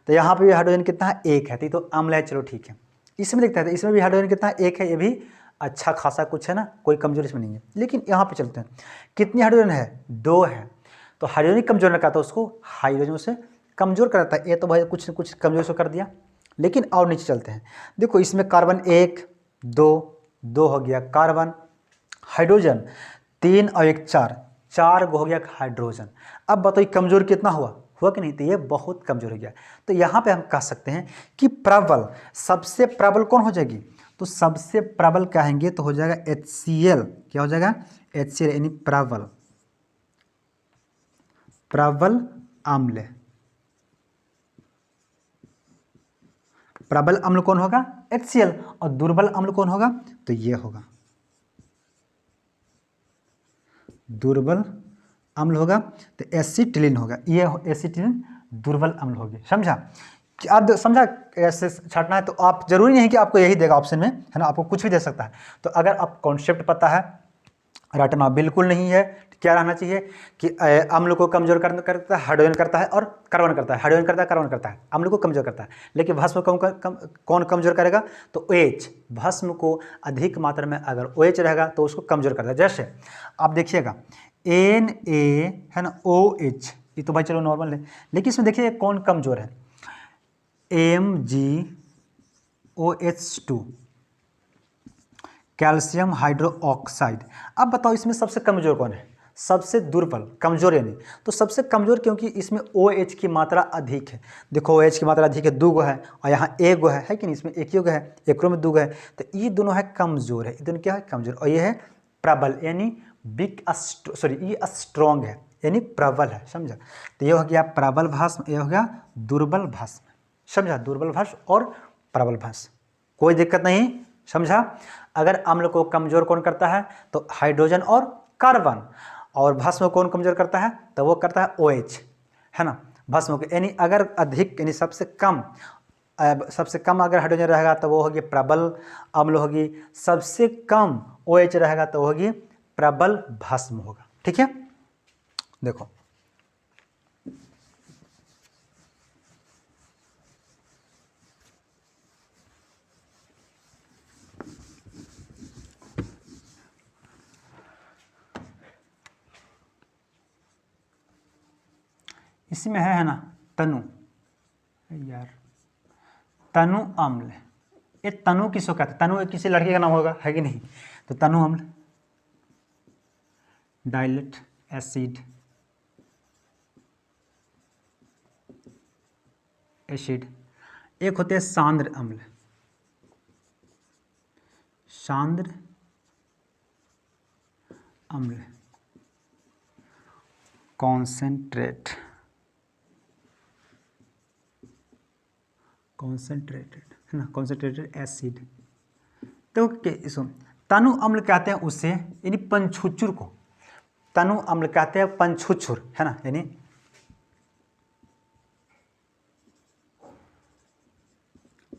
तो यहाँ पे भी हाइड्रोजन कितना है, 1 है, तो अम्ल है, चलो ठीक है। इसमें लिखता है, इसमें भी हाइड्रोजन कितना है, 1 है, ये भी अच्छा खासा कुछ है ना, कोई कमजोर इसमें नहीं है। लेकिन यहाँ पे चलते हैं, कितनी हाइड्रोजन है, 2 है। तो हाइड्रोजन कमजोर न करता, उसको हाइड्रोजन से कमजोर करता है। ये तो भाई कुछ न कुछ कमजोर से कर दिया। लेकिन और नीचे चलते हैं, देखो इसमें कार्बन 1 2 हो गया कार्बन, हाइड्रोजन 3 और 1 4 हो गया हाइड्रोजन। अब बताइए कमजोर कितना हुआ कि नहीं, तो ये बहुत कमजोर हो गया। तो यहाँ पे हम कह सकते हैं कि प्रबल, सबसे प्रबल कौन हो जाएगी, तो सबसे प्रबल कहेंगे तो हो जाएगा HCl। क्या हो जाएगा, HCl, यानी प्रबल अम्ल। प्रबल अम्ल कौन होगा, HCl। और दुर्बल अम्ल कौन होगा, तो ये होगा दुर्बल अम्ल होगा, तो एसिटिलीन होगा। ये एसिटिलीन दुर्बल अम्ल होगी। समझा, कि आप समझा कैसे छांटना है। तो आप जरूरी नहीं कि आपको यही देगा ऑप्शन में, है ना, आपको कुछ भी दे सकता है। तो अगर आप कॉन्सेप्ट पता है, रटना बिल्कुल नहीं है, क्या रहना चाहिए कि अम्ल को कमजोर करता है, हाइड्रोजन करता है और कार्बन करता है, हाइड्रोजन करता है, कार्बन करता है, अम्ल को कमजोर करता है। लेकिन भस्म को कौन कमजोर करेगा, तो OH, भस्म को अधिक मात्रा में अगर OH रहेगा तो उसको कमजोर करता है। जैसे आप देखिएगा Na, है ना, OH, ये तो भाई चलो नॉर्मल है, लेकिन इसमें देखिए कौन कमजोर है, MgOH2, कैल्शियम हाइड्रोक्साइड। अब बताओ इसमें सबसे कमज़ोर कौन है, सबसे दुर्बल, कमज़ोर यानी, तो सबसे कमज़ोर क्योंकि इसमें OH की मात्रा अधिक है। देखो OH की मात्रा अधिक है, 2 गो है, और यहाँ 1 गो है कि नहीं, इसमें 1 ही गो है, एकरो में 2 गो है, तो ये दोनों है कमज़ोर है, ये दोनों क्या है कमज़ोर, और ये है प्रबल यानी ये स्ट्रॉन्ग है यानी प्रबल है, समझा। तो ये हो गया प्रबल भस्म, ये हो गया दुर्बल भस्म, समझा, दुर्बल भस्म और प्रबल भस्म, कोई दिक्कत नहीं, समझा। अगर अम्ल को कमज़ोर कौन करता है तो हाइड्रोजन और कार्बन, और भस्म को कौन कमज़ोर करता है तो वो करता है OH, है ना, भस्म को, यानी अगर अधिक यानी सबसे कम अगर हाइड्रोजन रहेगा तो वो होगी प्रबल अम्ल होगी, सबसे कम OH रहेगा तो होगी प्रबल भस्म होगा, ठीक है। देखो इसमें है ना तनु, यार तनु अम्ल, ये तनु किसको कहते हैं, तनु किसी लड़के का नाम होगा, है कि नहीं, तो तनु अम्ल, डाइलेट एसिड, एक होते हैं सांद्र अम्ल, सांद्र अम्ल, कॉन्सेंट्रेटेड है ना, कॉन्सेंट्रेटेड एसिड। तो इसको तनु अम्ल कहते हैं उसे, यानी पंछुचुर को तनु अम्ल कहते हैं, पंछुचुर है ना, यानी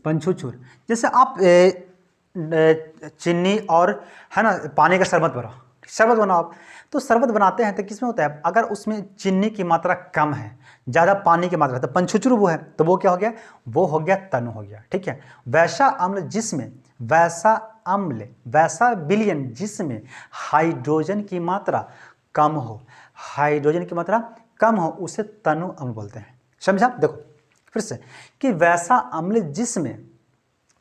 पंछुचुर। जैसे आप चीनी और है ना पानी का शरबत बनाओ आप, तो शरबत बनाते हैं तो किसमें होता है, अगर उसमें चीनी की मात्रा कम है, ज़्यादा पानी की मात्रा है, तो पंछुचुर वो है, तो वो क्या हो गया, वो हो गया तनु हो गया, ठीक है। वैसा विलयन जिसमें हाइड्रोजन की मात्रा कम हो, उसे तनु अम्ल बोलते हैं, समझा। देखो फिर से कि वैसा अम्ल जिसमें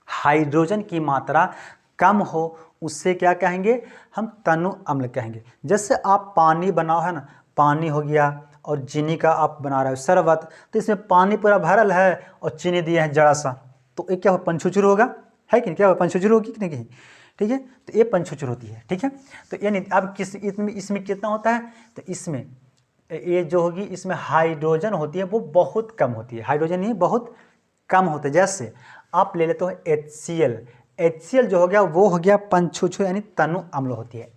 हाइड्रोजन की मात्रा कम हो उससे क्या कहेंगे, हम तनु अम्ल कहेंगे। जैसे आप पानी बनाओ है ना, पानी हो गया और चीनी का आप बना रहे हो शरबत, तो इसमें पानी पूरा भरल है और चीनी दिया है जरा सा, तो ये क्या हो, पंछुचुर होगा, है कि नहीं, क्या हो, पंछुचुर होगी कि नहीं, ठीक है, तो ये पंछुचुर होती है, ठीक है। तो यानी अब इसमें कितना होता है, तो इसमें ये जो होगी इसमें हाइड्रोजन होती है वो बहुत कम होती है, हाइड्रोजन ही बहुत कम होता है। जैसे आप ले लेते हो HCl जो हो गया वो हो गया पंछुचुर यानी तनु अम्ल होती है।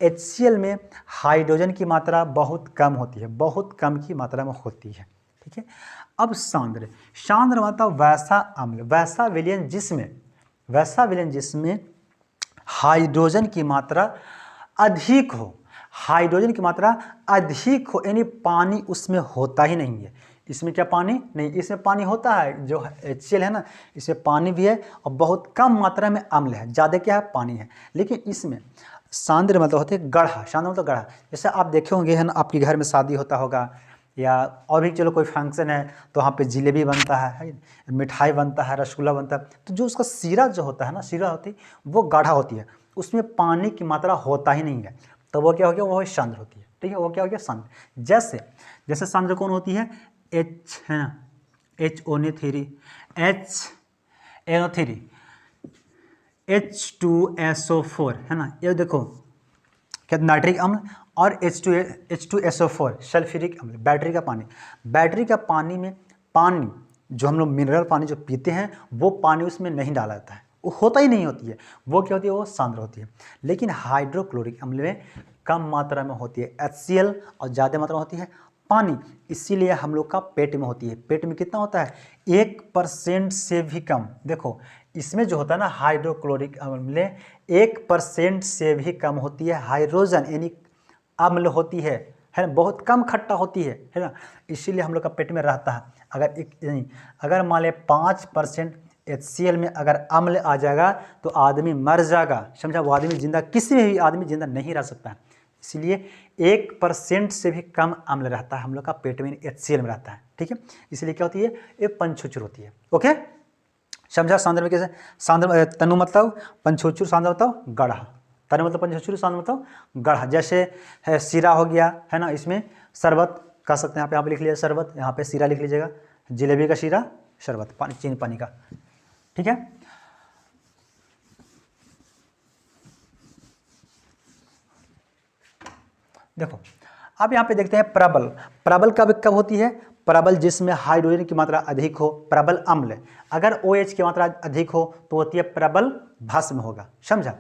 HCl में हाइड्रोजन की मात्रा बहुत कम होती है, बहुत कम की मात्रा में होती है, ठीक है। अब सांद्र मतलब वैसा अम्ल, वैसा विलयन जिसमें हाइड्रोजन की मात्रा अधिक हो, यानी पानी उसमें होता ही नहीं है। इसमें क्या पानी नहीं, इसमें पानी होता है, जो HCl है ना इसमें पानी भी है और बहुत कम मात्रा में अम्ल है, ज़्यादा क्या है पानी है। लेकिन इसमें सांद्र मतलब होते हैं गढ़ा, सांद्र मतलब गढ़ा। जैसे आप देखे होंगे है ना, आपके घर में शादी होता होगा या और भी चलो कोई फंक्शन है तो वहाँ पे जलेबी बनता है, मिठाई बनता है, रसगुल्ला बनता है, तो जो उसका शीरा जो होता है ना, शीरा होती है वो गाढ़ा होती है, उसमें पानी की मात्रा होता ही नहीं है, तो वो क्या हो गया, वो सांद्र होती है, ठीक है, वो क्या हो गया सांद्र। जैसे सांद्र कौन होती है, H है ना, HNO3 H2SO4 है ना, ये देखो क्या नाइट्रिक अम्ल और H2SO4 सल्फ्यूरिक अम्ल, बैटरी का पानी में पानी जो हम लोग मिनरल पानी जो पीते हैं वो पानी उसमें नहीं डाला जाता है, वो होता ही नहीं होती है, वो क्या होती है, वो सांद्र होती है। लेकिन हाइड्रोक्लोरिक अम्ल में कम मात्रा में होती है HCl और ज़्यादा मात्रा में होती है पानी, इसीलिए हम लोग का पेट में होती है। पेट में कितना होता है, 1% से भी कम। देखो इसमें जो होता है ना हाइड्रोक्लोरिक अम्ल 1% से भी कम होती है, हाइड्रोजन यानी अम्ल होती है ना, बहुत कम खट्टा होती है ना, इसीलिए हम लोग का पेट में रहता है। अगर मान ले 5% HCl में अगर अम्ल आ जाएगा तो आदमी मर जाएगा, समझा, वो आदमी जिंदा, किसी भी आदमी जिंदा नहीं रह सकता है। इसलिए 1% से भी कम अम्ल रहता है हम लोग का पेट में, HCl में रहता है, ठीक है। इसलिए क्या होती है, ये पंछुचुर होती है, ओके। समझा। सांद्र में कैसे, सांद्र तनु मतलब पंछोचुर, सांद्र मतलब गढ़ा, तनु मतलब पंछोचुर, सांद्र मतलब गढ़ा। जैसे है सीरा हो गया, है ना, इसमें शरबत कह सकते हैं, यहाँ पे लिख लीजिए शरबत, यहाँ पे सीरा लिख लीजिएगा, जलेबी का सीरा, शरबत, पानी, चीनी पानी का, ठीक है। देखो अब यहाँ पे देखते हैं प्रबल। प्रबल कब कब होती है? प्रबल जिसमें हाइड्रोजन की मात्रा अधिक हो, प्रबल अम्ल। अगर OH की मात्रा अधिक हो तो होती है प्रबल भस्म होगा, समझा।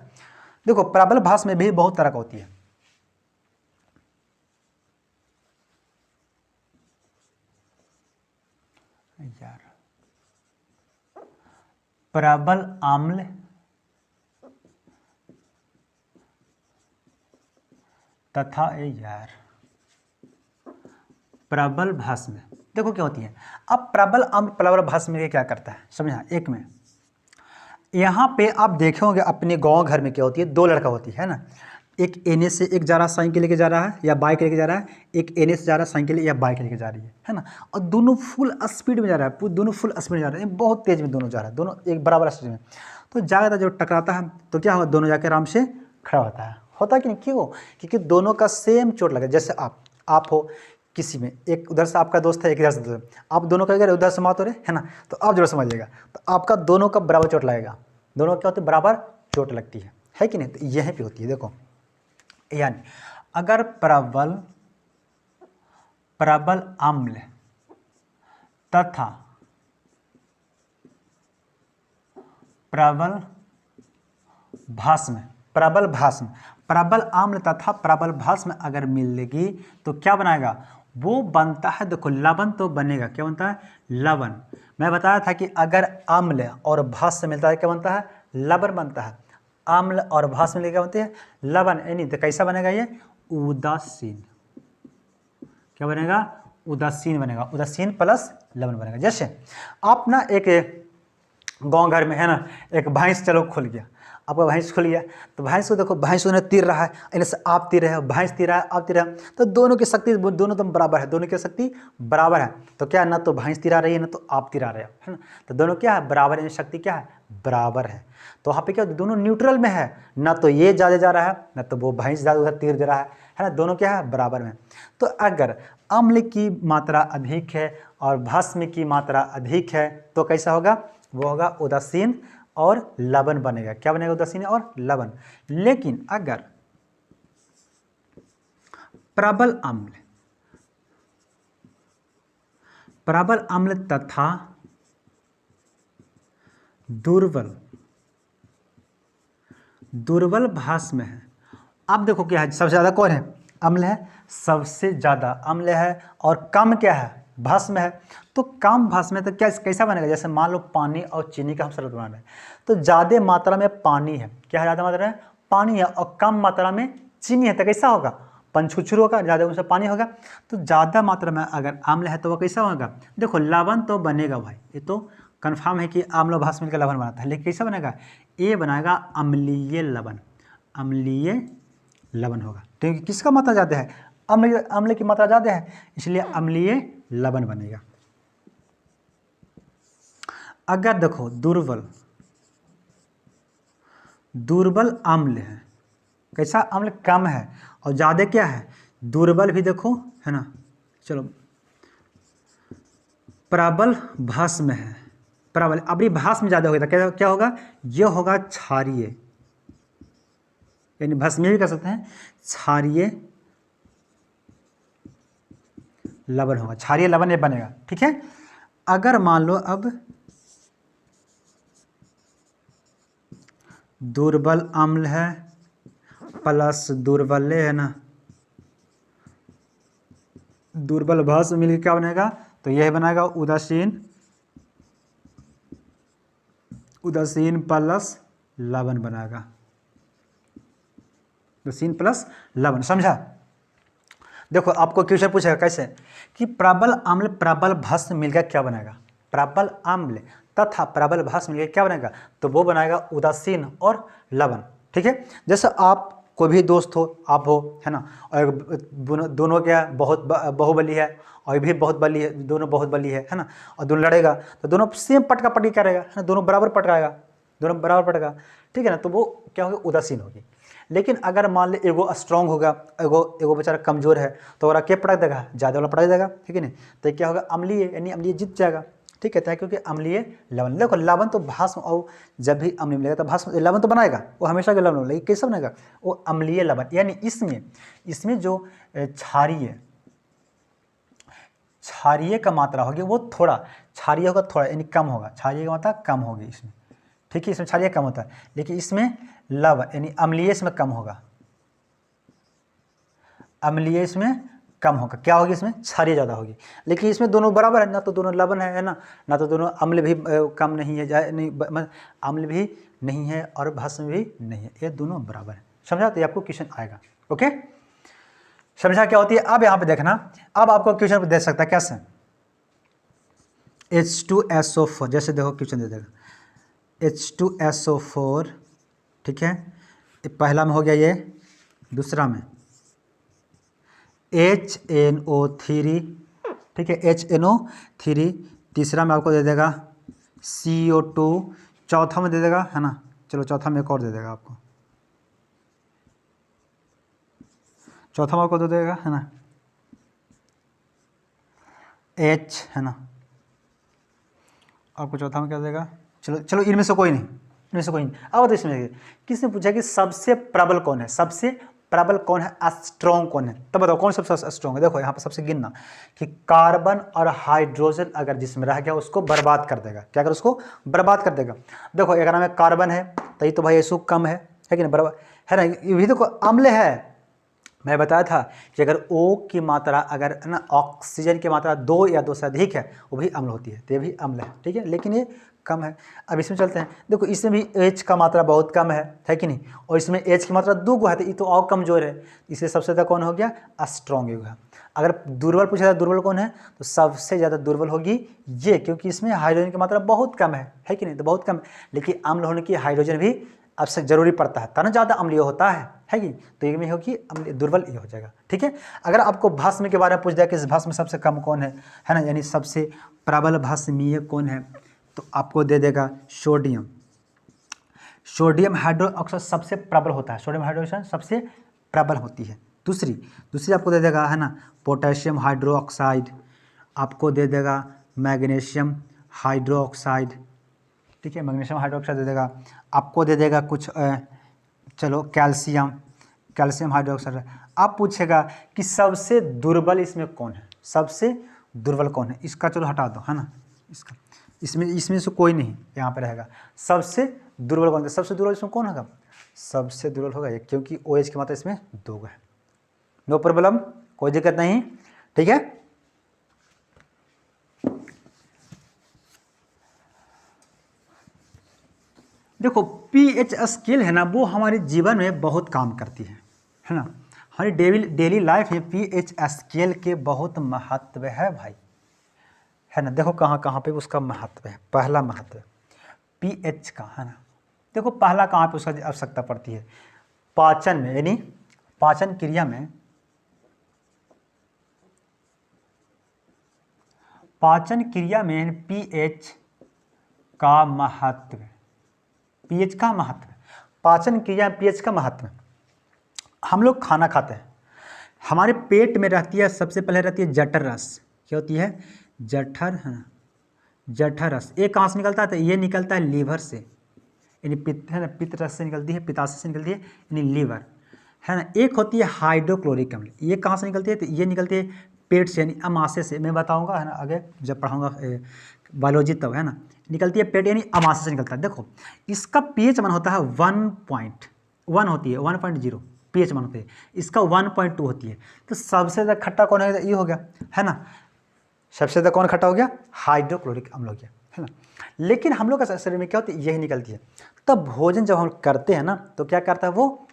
देखो प्रबल भस्म में भी बहुत तरह का होती है। यार प्रबल अम्ल तथा यार प्रबल भस्म, देखो क्या होती है। अब प्रबल अम्ल प्रबल भस्म में क्या करता है, समझा। एक में यहाँ पे आप देखे होंगे अपने गांव घर में क्या होती है, दो लड़का होती है ना, एक एने से एक जा रहा साइकिल लेके जा रहा है या बाइक लेके जा रहा है, एक एने से जा रहा साइकिल या बाइक लेके जा रही है ना, और दोनों फुल स्पीड में जा रहा है, दोनों फुल स्पीड में जा रहे हैं, बहुत तेज में दोनों जा रहा है, दोनों एक बराबर स्पीड में। तो ज़्यादा जो टकराता है तो क्या होगा, दोनों जाके आराम से खड़ा होता है कि नहीं, क्यों? क्योंकि दोनों का सेम चोट लगे। जैसे आप हो किसी में, एक उधर से आपका दोस्त है, एक इधर से, आप दोनों का अगर उधर से मात हो रहे है ना, तो आप जरूर समझिएगा, तो आपका दोनों का बराबर चोट लगेगा, दोनों क्या होती है, बराबर चोट लगती है कि नहीं। तो यहीं पे होती है, देखो यानी अगर प्रबल अम्ल तथा प्रबल भस्म, प्रबल अम्ल तथा प्रबल भस्म अगर मिलेगी तो क्या बनाएगा, वो बनता है, देखो लवण तो बनेगा, क्या बनता है, लवण। मैं बताया था कि अगर अम्ल और भस्म मिलता है क्या बनता है, लवण बनता है। अम्ल और भस्म मिलकर क्या बनती है, लवण। यानी तो कैसा बनेगा ये, उदासीन। क्या बनेगा, उदासीन बनेगा, उदासीन प्लस लवण बनेगा। जैसे आप ना एक गांव घर में है ना, एक भैंस चलो खुल गया, आपका भैंस खुल गया, तो भैंस को देखो, भैंस उन्हें तीर रहा है, इन्हें से आप तीर रहे हो, भैंस तीर रहा है, आप तीर रहे हो, तो दोनों की शक्ति, दोनों तो बराबर है, दोनों की शक्ति बराबर है। तो क्या, ना तो भैंस तिरा रही है, ना तो आप तिरा रहे हो, है ना, तो दोनों क्या है, बराबर है, शक्ति क्या है, बराबर है। तो वहाँ पे क्या, दोनों न्यूट्रल में है, ना तो ये ज़्यादा जा रहा है, ना तो वो भैंस ज़्यादा उधर तीर दे रहा है ना, दोनों क्या है, बराबर में। तो अगर अम्ल की मात्रा अधिक है और भस्म की मात्रा अधिक है तो कैसा होगा, वो होगा उदासीन और लवण बनेगा। क्या बनेगा, उदासीन और लवण। लेकिन अगर प्रबल अम्ल तथा दुर्बल भस्म है, अब देखो क्या है, सबसे ज़्यादा कौन है, अम्ल है, सबसे ज़्यादा अम्ल है, और कम क्या है, भस्म है। तो कम भस्म है तो क्या, कैसा बनेगा, जैसे मान लो पानी और चीनी का हम शरबत बना रहे हैं, तो ज़्यादा मात्रा में पानी है, क्या है, ज़्यादा मात्रा में पानी है, और कम मात्रा में चीनी है, तो कैसा होगा, पंचुचुर होगा, ज़्यादा उसमें पानी होगा। तो ज़्यादा मात्रा में अगर अम्ल है तो वह कैसा होगा, देखो लवण तो बनेगा भाई, ये तो कन्फर्म है कि अम्ल और भस्म मिलकर लवण बनाता है, लेकिन कैसा बनेगा, ये बनाएगा अम्लीय लवण, अम्लीय लवण होगा। तो किसका मात्रा ज़्यादा है, अम्ल की मात्रा ज़्यादा है, इसलिए अम्लीय लवण बनेगा। अगर देखो दुर्बल अम्ल है, कैसा, अम्ल कम है और ज़्यादा क्या है, दुर्बल भी देखो, है ना, चलो प्रबल भस्म है, प्रबल, अब ये भस्म ज़्यादा होगा तो क्या होगा, ये होगा क्षारीय, यानी भस्म भी कर सकते हैं, क्षारीय लवण होगा, क्षारीय लवण ये बनेगा, ठीक है। अगर मान लो अब दुर्बल अम्ल है प्लस दुर्बल है ना, दुर्बल भस्म मिलकर क्या बनेगा, तो यह बनेगा उदासीन प्लस लवण बनेगा, उदासीन प्लस लवण, समझा। देखो आपको क्वेश्चन पूछेगा कैसे, कि प्रबल अम्ल प्रबल भस्म मिलकर क्या बनेगा, प्रबल अम्ल तथा प्रबल भस्म मिलकर क्या बनेगा, तो वो बनाएगा उदासीन और लवण, ठीक है। जैसे आप कोई भी दोस्त हो, आप हो, है ना, और दोनों क्या बहुत बाहुबली है और भी बहुत बली है, दोनों बहुत बली है ना, और दोनों लड़ेगा तो दोनों सेम पटका पटकी करेगा, है ना, दोनों बराबर पटकाएगा, दोनों बराबर पटका, ठीक है ना, तो वो क्या होगी, उदासीन होगी। लेकिन अगर मान ले एगो स्ट्रांग होगा, एगो बेचारा कमजोर है, तो अगर क्या पटक देगा, ज़्यादा वाला पटक देगा, ठीक है ना, तो क्या होगा, अम्लीय, यानी अम्लीय जीत जाएगा, ठीक है, क्योंकि अम्लीय लवण, देखो लवण तो भस्म, और जब भी अम्लीय मिलेगा तो भस्म लवण तो बनाएगा, वो हमेशा के लवण, लेकिन कैसे बनेगा, वो अम्लीय लवण, यानी इसमें जो क्षारीय का मात्रा होगी वो थोड़ा, क्षारीय होगा थोड़ा, यानी कम होगा, क्षारीय का मात्रा कम होगी इसमें, ठीक है, इसमें क्षारीय कम होता है, लेकिन इसमें लवण यानी अम्लीय इसमें कम होगा, अम्लीय इसमें कम होगा, क्या होगी, इसमें क्षारीय ज़्यादा होगी। लेकिन इसमें दोनों बराबर है, ना तो दोनों लवण है ना तो दोनों अम्ल भी कम नहीं है, नहीं अम्ल भी नहीं है और भस्म भी नहीं है, ये दोनों बराबर है। समझा, तो आपको क्वेश्चन आएगा। ओके, समझा क्या होती है। अब यहाँ पे देखना, अब आपको क्वेश्चन दे सकता है कैसे, H2SO4, जैसे देखो क्वेश्चन दे देगा H2SO4, ठीक है, पहला में हो गया ये, दूसरा में HNO3, ठीक है, HNO3, तीसरा में आपको दे देगा CO2, चौथा में दे देगा, है ना, चलो चौथा में एक और दे देगा आपको, चौथा में आपको दे देगा, है ना, H, है ना, आपको चौथा में क्या देगा, चलो इनमें से कोई नहीं, इनमें से कोई नहीं। अब तो इसमें किसने पूछा कि सबसे प्रबल कौन है, सबसे प्रबल कौन है, स्ट्रॉन्ग कौन है, तो बताओ कौन सबसे स्ट्रॉन्ग है। देखो यहाँ पर सबसे गिनना कि कार्बन और हाइड्रोजन अगर जिसमें रह गया उसको बर्बाद कर देगा, क्या अगर उसको बर्बाद कर देगा। देखो अगर हमें कार्बन है तो ये तो भाई SO कम है कि नहीं, बराबर है ना, ये भी देखो अम्ल है, मैं बताया था कि अगर O की मात्रा अगर है ना ऑक्सीजन की मात्रा 2 या 2 से अधिक है वो भी अम्ल होती है, तो ये भी अम्ल है, ठीक है, लेकिन ये कम है। अब इसमें चलते हैं, देखो इसमें भी H का मात्रा बहुत कम है कि नहीं, और इसमें H की मात्रा 2 है, तो ये तो और कमजोर है, इसलिए सबसे ज़्यादा कौन हो गया, स्ट्रॉन्ग होगा। अगर दुर्बल पूछा जाए दुर्बल कौन है, तो सबसे ज़्यादा दुर्बल होगी ये, क्योंकि इसमें हाइड्रोजन की मात्रा बहुत कम है कि नहीं, तो बहुत कम, लेकिन अम्ल होने की हाइड्रोजन भी आवश्यक जरूरी पड़ता है, तब ज़्यादा अम्लीय होता है कि, तो ये में होगी अम्लीय, दुर्बल ये हो जाएगा, ठीक है। अगर आपको भस्म के बारे में पूछ जाए कि इस भस्म सबसे कम कौन है ना, यानी सबसे प्रबल भस्मीय कौन है, तो आपको दे देगा सोडियम, सोडियम हाइड्रोक्साइड सबसे प्रबल होता है, सोडियम हाइड्रोक्साइड सबसे प्रबल होती है। दूसरी आपको दे देगा, है ना, पोटेशियम हाइड्रोक्साइड, आपको दे देगा मैग्नीशियम हाइड्रोक्साइड, ठीक है, मैग्नीशियम हाइड्रोक्साइड दे देगा, आपको दे देगा कुछ चलो कैल्शियम हाइड्रोक्साइड। आप पूछेगा कि सबसे दुर्बल इसमें कौन है, सबसे दुर्बल कौन है, इसका चलो हटा दो, है ना, इसका इसमें से कोई नहीं यहाँ पे रहेगा, सबसे दुर्बल कौन है, सबसे दुर्बल इसमें कौन होगा, सबसे दुर्बल होगा ये, क्योंकि OH की मात्रा इसमें 2 है। नो प्रॉब्लम, कोई दिक्कत नहीं, ठीक है। देखो pH स्केल है ना, वो हमारे जीवन में बहुत काम करती है ना, हमारी डेली लाइफ में pH स्केल के बहुत महत्व है भाई, है ना। देखो कहाँ कहाँ पे उसका महत्व है, पहला महत्व pH का, है ना, देखो पहला कहाँ पे उसका आवश्यकता पड़ती है, पाचन में, यानी पाचन क्रिया में, pH का महत्व, pH का महत्व, पाचन क्रिया pH का महत्व। हम लोग खाना खाते हैं, हमारे पेट में रहती है, सबसे पहले रहती है जठर रस, क्या होती है, जठर, है ना, जठर रस, ये कहाँ से निकलता है, तो ये निकलता है लीवर से, यानी पित्त, है ना, पित्त रस से निकलती है, पित्ताशय से निकलती है, यानी लीवर, है ना। एक होती है हाइड्रोक्लोरिक अम्ल, ये कहाँ से निकलती है, तो ये निकलती है पेट से, यानी अमाशय से, मैं बताऊंगा, है ना, आगे जब पढ़ाऊंगा बायोलॉजी तब, है ना, निकलती है पेट, यानी अमाशय से निकलता है। देखो इसका pH मान होता है 1.1 होती है, 1.0 pH मान होती है, इसका 1.2 होती है, तो सबसे ज़्यादा खट्टा कौन है, ये हो गया, है ना, सबसे ज़्यादा कौन खट्टा हो गया, हाइड्रोक्लोरिक अम्ल हो गया, है ना। लेकिन हम लोग का शरीर में क्या होती है, यही निकलती है। तब भोजन जब हम करते हैं ना, तो क्या करता है, वो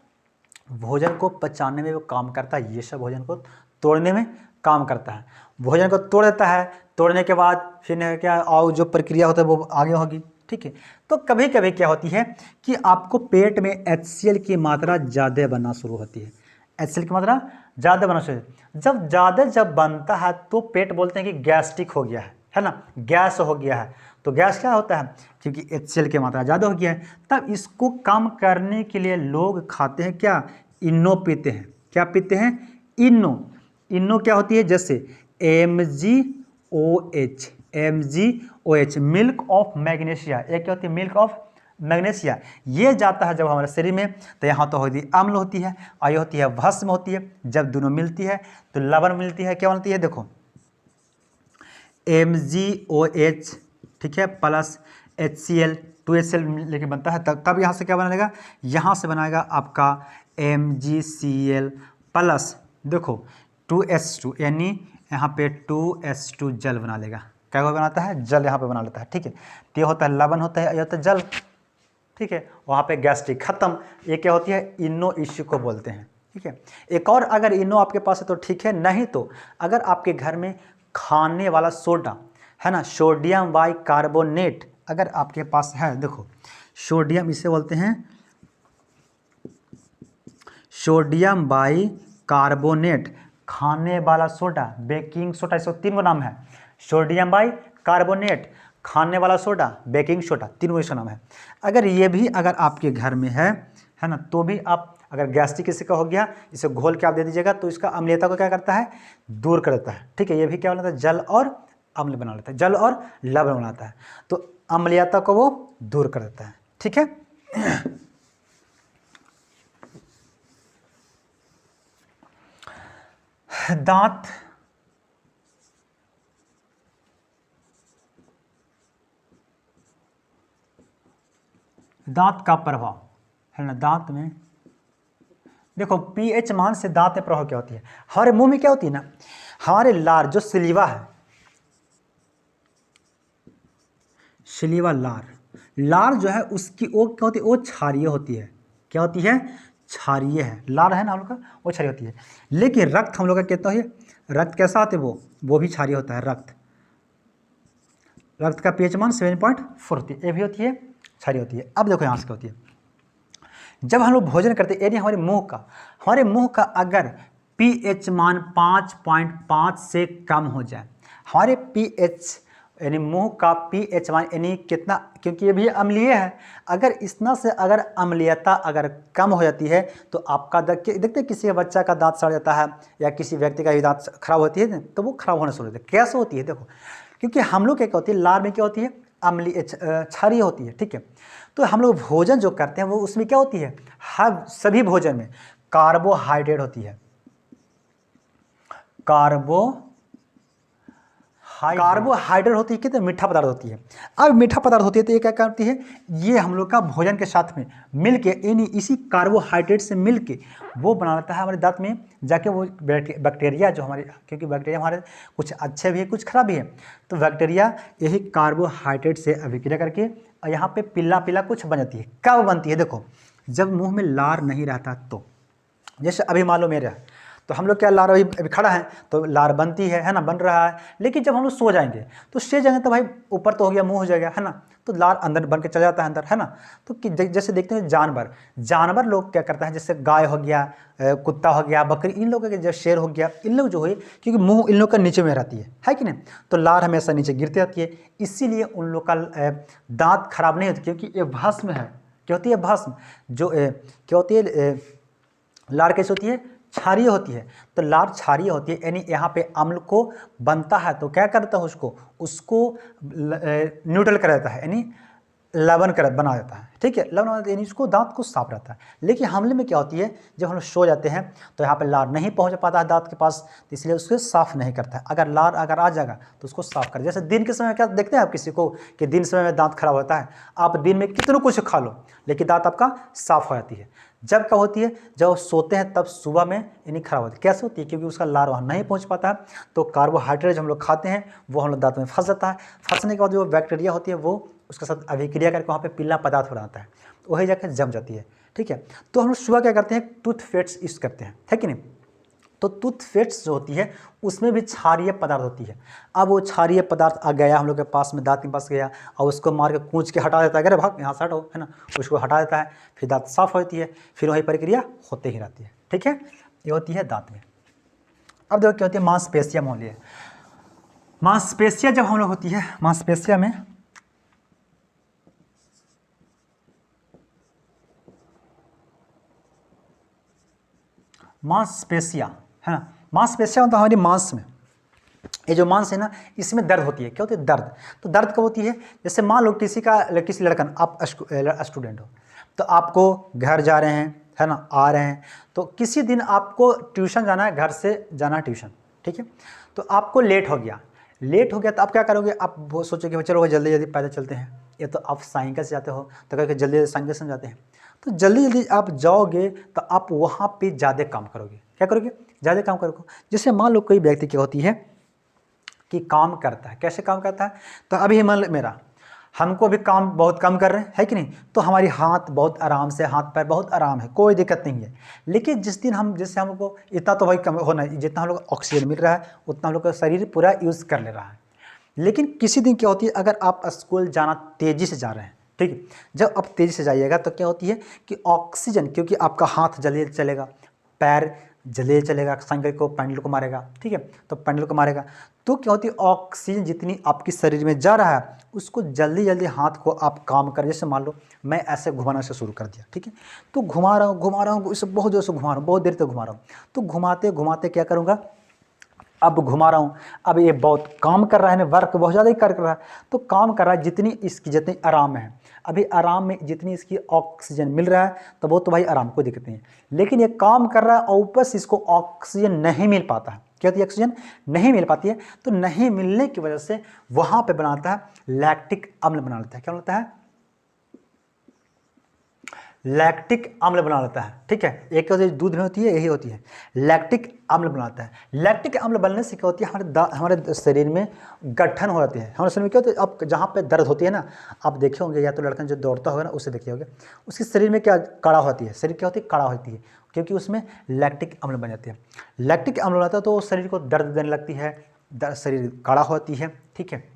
भोजन को पचाने में वो काम करता है, ये सब भोजन को तोड़ने में काम करता है, भोजन को तोड़ देता है, तोड़ने के बाद फिर क्या और जो प्रक्रिया होता है वो आगे होगी, ठीक है। तो कभी कभी क्या होती है कि आपको पेट में HCl की मात्रा ज़्यादा बनना शुरू होती है, HCl की मात्रा ज़्यादा बनना शुरू होती है। जब ज़्यादा जब बनता है तो पेट बोलते हैं कि गैस्ट्रिक हो गया है ना, गैस हो गया है। तो गैस क्या होता है, क्योंकि HCl की मात्रा ज़्यादा हो गया है। तब इसको कम करने के लिए लोग खाते हैं क्या, इनो पीते हैं। क्या पीते हैं, इनो। इनो क्या होती है, जैसे MgOH, मिल्क ऑफ मैग्नीशिया। एक क्या होती है, मिल्क ऑफ मैग्नीशिया। ये जाता है जब हमारे शरीर में, तो यहाँ तो होती है अम्ल होती है और ये होती है भस्म होती है। जब दोनों मिलती है तो लवण मिलती है। क्या बनती है, देखो MgOH, ठीक है, प्लस HCl, 2HCl लेके बनता है। तब यहाँ से क्या बनेगा, यहाँ से बनाएगा आपका MgCl प्लस देखो 2H2, यानी यहाँ पे 2H2 जल बना लेगा। क्या बनाता है, जल यहाँ पे बना लेता है। ठीक है, तो ये होता है लवण होता है, ये होता है जल। ठीक है, वहाँ पे गैस्ट्रिक खत्म। ये क्या होती है, इनो इश्यू को बोलते हैं। ठीक है, एक और अगर इनो आपके पास है तो ठीक है, नहीं तो अगर आपके घर में खाने वाला सोडा है ना, सोडियम बाइकार्बोनेट अगर आपके पास है, देखो सोडियम इसे बोलते हैं सोडियम बाइकार्बोनेट, खाने वाला सोडा, बेकिंग सोडा, इसको 3 गो नाम है। सोडियम बाइकार्बोनेट, खाने वाला सोडा, बेकिंग सोडा, 3 गो इसका नाम है। अगर ये भी अगर आपके घर में है ना, तो भी आप अगर गैस्ट्रिक किसी का हो गया, इसे घोल के आप दे दीजिएगा तो इसका अम्लीयता को क्या करता है, दूर कर देता है। ठीक है, ये भी क्या बनाता है, जल और अम्ल बना लेता है, जल और लवण बनाता है। तो अम्लीयता को वो दूर कर देता है। ठीक है, दांत, दांत का प्रभाव है ना, दांत में देखो pH मान से दांत में प्रभाव क्या होती है। हमारे मुंह में क्या होती है ना, हमारे लार जो सलीवा है, सलीवा लार जो है उसकी वो क्या होती है, वो क्षारीय होती है। क्या होती है, क्षारीय है। लार है ना हम लोग का, वो क्षारीय होती है। लेकिन रक्त हम लोग का कहता है, रक्त कैसा होता है, वो भी क्षारीय होता है। रक्त का pH मान 7.4 होती है, ये भी होती है, क्षारीय होती है। अब देखो यहाँ से क्या होती है, जब हम लोग भोजन करते हैं, यानी हमारे मुंह का अगर pH मान 5.5 से कम हो जाए, हमारे pH यानी मुंह का pH मान यानी कितना, क्योंकि ये भी अम्लीय है, अगर इतना से अगर अम्लीयता अगर कम हो जाती है तो आपका देखते किसी बच्चा का दांत सड़ जाता है या किसी व्यक्ति का भी दांत खराब होती है तो वो खराब होना शुरू होता है। कैसे होती है, देखो क्योंकि हम लोग क्या होती है, लार में क्या होती है, अम्लीय क्षारीय होती है। ठीक है, तो हम लोग भोजन जो करते हैं वो उसमें क्या होती है, हर सभी भोजन में कार्बोहाइड्रेट होती है। कार्बोहाइड्रेट होती है, कितने मीठा पदार्थ होती है। अब मीठा पदार्थ होती है तो ये क्या करती है, ये हम लोग का भोजन के साथ में मिलके, यानी इसी कार्बोहाइड्रेट से मिलके वो बना लेता है हमारे दांत में जाके वो बैक्टीरिया जो हमारे, क्योंकि बैक्टीरिया हमारे कुछ अच्छे भी है कुछ खराब भी है, तो बैक्टीरिया यही कार्बोहाइड्रेट से अभिक्रिया करके यहाँ पे पीला पीला कुछ बन जाती है। कब बनती है, देखो जब मुँह में लार नहीं रहता तो, जैसे अभी मान लो मेरा, तो हम लोग क्या लार अभी खड़ा है तो लार बनती है ना, बन रहा है। लेकिन जब हम लोग सो जाएंगे तो तो भाई ऊपर तो हो गया, मुंह हो जाएगा है ना, तो लार अंदर बन के चला जाता है अंदर है ना। तो जैसे देखते हैं जानवर लोग क्या करता है, जैसे गाय हो गया, कुत्ता हो गया, बकरी, इन लोगों के जो शेर हो गया, इन लोग जो है क्योंकि मुंह इन लोग का नीचे में रहती है कि नहीं, तो लार हमेशा नीचे गिरती रहती है, इसीलिए उन लोग का दांत खराब नहीं होती, क्योंकि ये भस्म है। क्या होती है, भस्म जो क्या होती है, लार कैसे होती है, क्षारीय होती है। तो लार क्षारीय होती है, यानी यहाँ पे अम्ल को बनता है तो क्या करता है, उसको न्यूट्रल कर देता है, यानी लवण कर बना देता है। ठीक है, लवण यानी उसको दांत को साफ रहता है। लेकिन हमले में क्या होती है, जब हम लोग सो जाते हैं तो यहाँ पे लार नहीं पहुँच पाता है दांत के पास, तो इसलिए उसको साफ नहीं करता है। अगर लार अगर आ जाएगा तो उसको साफ कर, जैसे दिन के समय क्या देखते हैं आप किसी को कि दिन समय में दांत खराब होता है, आप दिन में कितना कुछ खा लो लेकिन दांत आपका साफ हो जाती है। जब कब होती है, जब सोते हैं तब सुबह में यानी खराब होती है। कैसे होती है, क्योंकि उसका लार वहाँ नहीं पहुँच पाता है, तो कार्बोहाइड्रेट जो हम लोग खाते हैं वो हम लोग दांत में फंस जाता है। फंसने के बाद जो बैक्टीरिया होती है वो उसके साथ अभिक्रिया करके वहाँ पे पीला पदार्थ बनाता है, तो वही जाकर जम जाती है। ठीक है, तो हम लोग सुबह क्या करते हैं, टूथपेस्ट यूज़ करते हैं, है कि नहीं। तो टूथपेस्ट जो होती है उसमें भी क्षारीय पदार्थ होती है। अब वो क्षारीय पदार्थ आ गया हम लोग के पास में, दांत के पास गया और उसको मार के कूच के हटा देता है, अरे भाग यहाँ से हटाओ, है ना, उसको हटा देता है, फिर दांत साफ होती है, फिर वही प्रक्रिया होते ही रहती है। ठीक है, ये होती है दांत में। अब देखो क्या होती है, मांसपेशिया मान लिया। मांसपेशिया जब हम लोग होती है, मांसपेशिया में मांसपेशिया, है ना, मांसपेशिया मतलब हमारी मांस में, ये जो मांस है ना इसमें दर्द होती है। क्या होती है, दर्द। तो दर्द कब होती है, जैसे मान लो किसी लड़का, आप स्टूडेंट हो, तो आपको घर जा रहे हैं, है ना, आ रहे हैं, तो किसी दिन आपको ट्यूशन जाना है, घर से जाना है ट्यूशन, ठीक है, तो आपको लेट हो गया तो आप क्या करोगे, आप वो सोचोगे चलो जल्दी जल्दी पैदल चलते हैं, या तो आप साइकिल से जाते हो तो करके जल्दी जल्दी साइकिल से जाते हैं, तो जल्दी जल्दी आप जाओगे तो आप वहाँ पे ज़्यादा काम करोगे। क्या करोगे, ज़्यादा काम करोगे। जैसे मान लो कोई व्यक्ति क्या होती है कि काम करता है, कैसे काम करता है, तो अभी मान लो मेरा, हमको भी काम बहुत कम कर रहे हैं, है कि नहीं, तो हमारी हाथ बहुत आराम से, हाथ पैर बहुत आराम है, कोई दिक्कत नहीं है। लेकिन जिस दिन हम, जैसे हमको इतना तो भाई कम होना, जितना हम लोग ऑक्सीजन मिल रहा है उतना हम लोग का शरीर पूरा यूज़ कर ले रहा है। लेकिन किसी दिन क्या होती है, अगर आप स्कूल जाना तेज़ी से जा रहे हैं, ठीक है, जब आप तेज़ी से जाइएगा तो क्या होती है कि ऑक्सीजन, क्योंकि आपका हाथ जल्दी चलेगा, पैर जल्दी चलेगा, साइकिल को पैडल को मारेगा, ठीक है, तो पैडल को मारेगा, तो क्या होती है ऑक्सीजन जितनी आपके शरीर में जा रहा है उसको जल्दी जल्दी हाथ को आप काम कर, जैसे मान लो मैं ऐसे घुमाना से शुरू कर दिया, ठीक है, तो घुमा रहा हूँ इसे बहुत जोर से घुमा रहा हूँ, बहुत देर तक घुमा रहा हूँ, तो घुमाते घुमाते क्या करूँगा, अब घुमा रहा हूँ, अब ये बहुत काम कर रहा है ना, वर्क बहुत ज़्यादा ही कर रहा है, तो काम कर रहा है, जितनी आराम है, अभी आराम में जितनी इसकी ऑक्सीजन मिल रहा है तो वो तो भाई आराम को दिक्कत नहीं है, लेकिन ये काम कर रहा है और ऊपर से इसको ऑक्सीजन नहीं मिल पाता है। क्या होती है, ऑक्सीजन नहीं मिल पाती है, तो नहीं मिलने की वजह से वहाँ पे बनाता है लैक्टिक अम्ल बना लेता है। क्या बनाता है, लैक्टिक अम्ल बना लेता है, ठीक है, एक दूध में होती है, यही होती है, लैक्टिक अम्ल बनाता है। लैक्टिक अम्ल बनने से क्या होती है, हमारे शरीर में गठन हो जाती है, हमारे शरीर में क्या होता है, अब जहाँ पे दर्द होती है ना, आप देखे होंगे, या तो लड़का जो दौड़ता होगा ना उसे देखे होंगे, उसके शरीर में क्या कड़ा होती है, शरीर क्या होती है, कड़ा होती है, क्योंकि उसमें लैक्टिक अम्ल बन जाती है। लैक्टिक अम्ल बनाता है तो शरीर को दर्द देने लगती है, शरीर कड़ा होती है, ठीक है।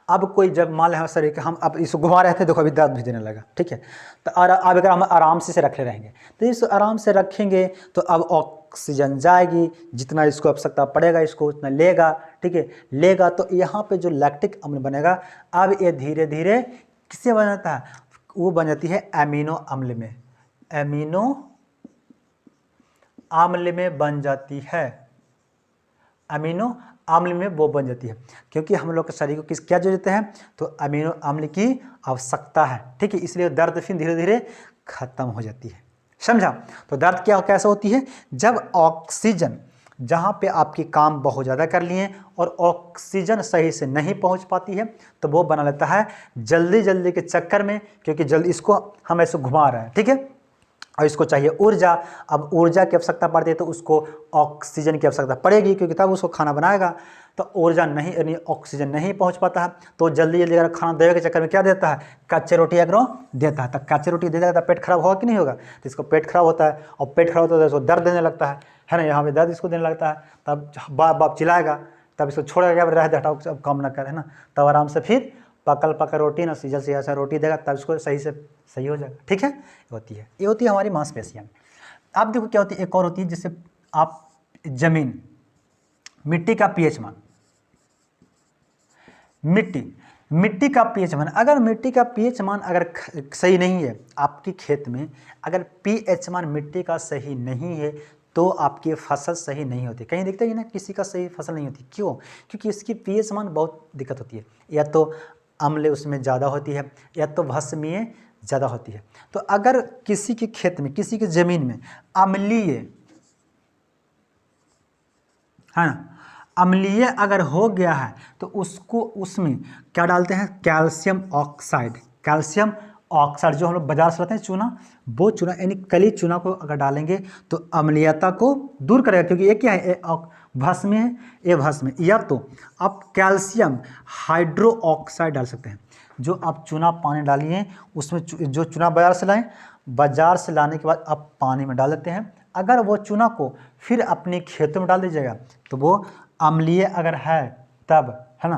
अब कोई जब मान लें शरीर के हम अब इसको घुमा रहे थे, देखो अभी दर्द भी देने लगा, ठीक है, तो अब अगर हम आराम से रखे रहेंगे तो इस आराम से रखेंगे तो अब ऑक्सीजन जाएगी, जितना इसको आवश्यकता पड़ेगा इसको उतना लेगा, ठीक है, लेगा तो यहाँ पे जो लैक्टिक अम्ल बनेगा, अब ये धीरे धीरे किससे बन जाता है, वो बन जाती है एमिनो अम्ल में, एमिनो अम्ल में बन जाती है, अमीनो अम्ल में वो बन जाती है, क्योंकि हम लोग के शरीर को क्या जरूरत है, तो अमीनो अम्ल की आवश्यकता है, ठीक है, इसलिए दर्द फिर धीरे धीरे खत्म हो जाती है। समझा, तो दर्द क्या कैसे होती है, जब ऑक्सीजन जहाँ पे आपकी काम बहुत ज़्यादा कर लिए और ऑक्सीजन सही से नहीं पहुँच पाती है तो वो बना लेता है जल्दी जल्दी के चक्कर में, क्योंकि जल्दी इसको हम ऐसे घुमा रहे हैं, ठीक है, और इसको चाहिए ऊर्जा। अब ऊर्जा की आवश्यकता पड़ती है तो उसको ऑक्सीजन की आवश्यकता पड़ेगी, क्योंकि तब उसको खाना बनाएगा, तो ऊर्जा नहीं, यानी ऑक्सीजन नहीं पहुंच पाता है, तो जल्दी जल्दी अगर खाना देने के चक्कर में क्या देता है, कच्चे रोटी अगर देता है, तो कच्चे रोटी दे देगा तो पेट खराब होगा कि नहीं होगा, तो इसको पेट खराब होता है, और पेट खराब होता है तो इसको दर्द देने लगता है ना, यहाँ पे दर्द इसको देने लगता है, तब बाप बाप चिल्लाएगा, तब इसको छोड़ेगा, रह दे हटाओ, अब काम ना करे, है ना, तब आराम से फिर पकल रोटी ना, सीजल से ऐसा रोटी देगा, तब इसको सही हो जाएगा, ठीक है, ये होती है हमारी मांसपेशियाँ। अब देखो क्या होती है, एक और होती है, जिससे आप जमीन, मिट्टी का पीएच मान, मिट्टी का पीएच मान, अगर मिट्टी का पीएच मान अगर सही नहीं है आपकी खेत में, अगर पीएच मान मिट्टी का सही नहीं है तो आपकी फसल सही नहीं होती। कहीं देखते हैं ना किसी का सही फसल नहीं होती, क्यों, क्योंकि इसकी पीएच मान बहुत दिक्कत होती है, या तो अम्ल उसमें ज़्यादा होती है या तो भस्मीय ज़्यादा होती है। तो अगर किसी के खेत में, किसी की ज़मीन में अम्लीय, है ना, अम्लीय अगर हो गया है तो उसको, उसमें क्या डालते हैं, कैल्शियम ऑक्साइड, कैल्शियम ऑक्साइड जो हम लोग बाजार से लाते हैं चूना, वो चूना यानी कली चूना को अगर डालेंगे तो अम्लीयता को दूर करेगा, क्योंकि ये क्या है, भस्म है, ये भस्म है, या तो आप कैल्शियम हाइड्रो ऑक्साइड डाल सकते हैं, जो आप चूना पानी डालिए उसमें, जो चूना बाजार से लाएं, बाजार से लाने के बाद आप पानी में डाल देते हैं, अगर वो चूना को फिर अपने खेतों में डाल दीजिएगा तो वो अम्लीय अगर है तब, है ना,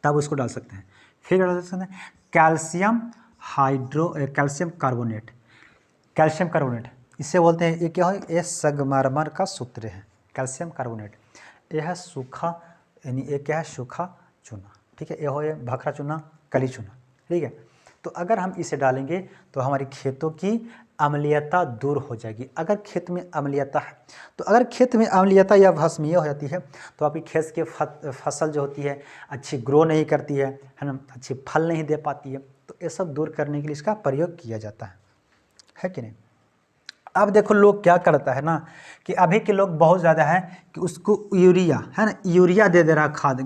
तब उसको डाल सकते हैं। फिर डाल सकते हैं कैल्शियम कार्बोनेट। कैल्शियम कार्बोनेट इससे बोलते हैं, ये क्या है, ये संगमरमर का सूत्र है, कैल्शियम कार्बोनेट। यह है सूखा, यानी ये क्या है, सूखा चूना, ठीक है। ये हो भखरा चूना, कली चूना, ठीक है। तो अगर हम इसे डालेंगे तो हमारी खेतों की अम्लीयता दूर हो जाएगी। अगर खेत में अम्लीयता है, तो अगर खेत में अम्लीयता या भस्मीय हो जाती है तो आपकी खेत की फसल जो होती है अच्छी ग्रो नहीं करती है ना, अच्छी फल नहीं दे पाती है। तो ये सब दूर करने के लिए इसका प्रयोग किया जाता है कि नहीं। अब देखो लोग क्या करता है ना, कि अभी के लोग बहुत ज़्यादा है कि उसको यूरिया, है ना, यूरिया दे दे रहा खाद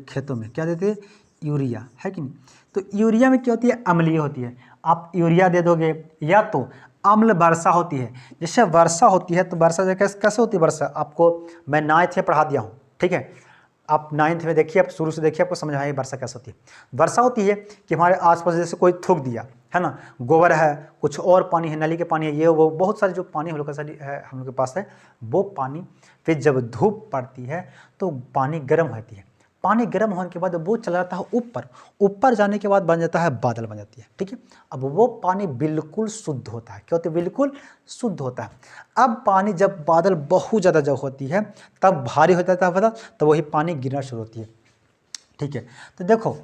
खेतों में, क्या देते हैं, यूरिया, है कि नहीं। तो यूरिया में क्या होती है, अम्लीय होती है। आप यूरिया दे दोगे, या तो अम्ल वर्षा होती है। जैसे वर्षा होती है तो वर्षा कैसे होती है वर्षा, आपको मैं 9th में पढ़ा दिया हूँ, ठीक है। आप 9th में देखिए, आप शुरू से देखिए, आपको समझ आएगी वर्षा कैसे होती है। वर्षा होती है कि हमारे आसपास जैसे कोई थूक दिया, है ना, गोबर है, कुछ और पानी है, नली के पानी है, ये वो बहुत सारे जो पानी हम लोग के पास है, वो पानी फिर जब धूप पड़ती है तो पानी गर्म होती है। पानी गर्म होने के बाद वो चला जाता है ऊपर जाने के बाद बन जाता है बादल, बन जाती है, ठीक है। अब वो पानी बिल्कुल शुद्ध होता है, क्या होता है, बिल्कुल शुद्ध होता है। अब पानी जब बादल बहुत ज़्यादा जब होती है तब भारी हो जाता है बादल, तो वही पानी गिरना शुरू होती है, ठीक है। तो देखो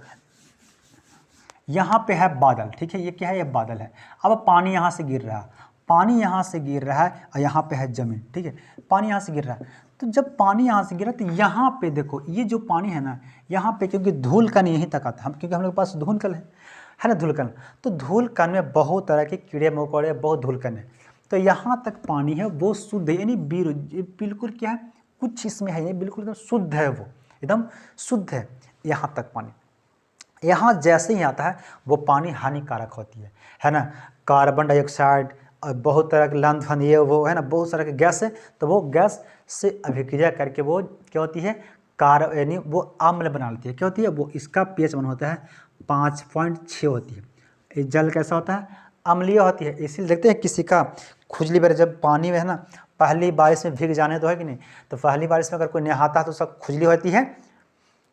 यहाँ पे है बादल, ठीक है, ये क्या है, ये बादल है। अब पानी यहाँ से गिर रहा है, पानी यहाँ से गिर रहा है और यहाँ पे है जमीन, ठीक है, पानी यहाँ से गिर रहा है। तो जब पानी यहाँ से गिरा तो यहाँ पे देखो ये जो पानी है ना, यहाँ पे क्योंकि धूल कण यहीं तक आता है, क्योंकि हम लोग के पास धूल है ना, धूल कण। तो धूल कण में बहुत तरह के कीड़े मकोड़े, बहुत धूल कण है। तो यहाँ तक पानी है वो शुद्ध है, यानी बिल्कुल क्या है, कुछ इसमें है, ये बिल्कुल एकदम शुद्ध है, वो एकदम शुद्ध है यहाँ तक पानी। यहाँ जैसे ही आता है वो पानी हानिकारक होती है ना, कार्बन डाइऑक्साइड और बहुत तरह के लंधन, ये वो, है ना, बहुत सारे के गैस है। तो वो गैस से अभिक्रिया करके वो क्या होती है, यानी वो अम्ल बना लेती है। क्या होती है वो, इसका pH मान होता है 5.6 होती है। ये जल कैसा होता है, अम्लीय होती है। इसीलिए देखते हैं किसी का खुजली वगैरह जब पानी में, है ना, पहली बारिश में भीग जाने तो है कि नहीं, तो पहली बारिश में अगर कोई नहाता है तो उसका खुजली होती है।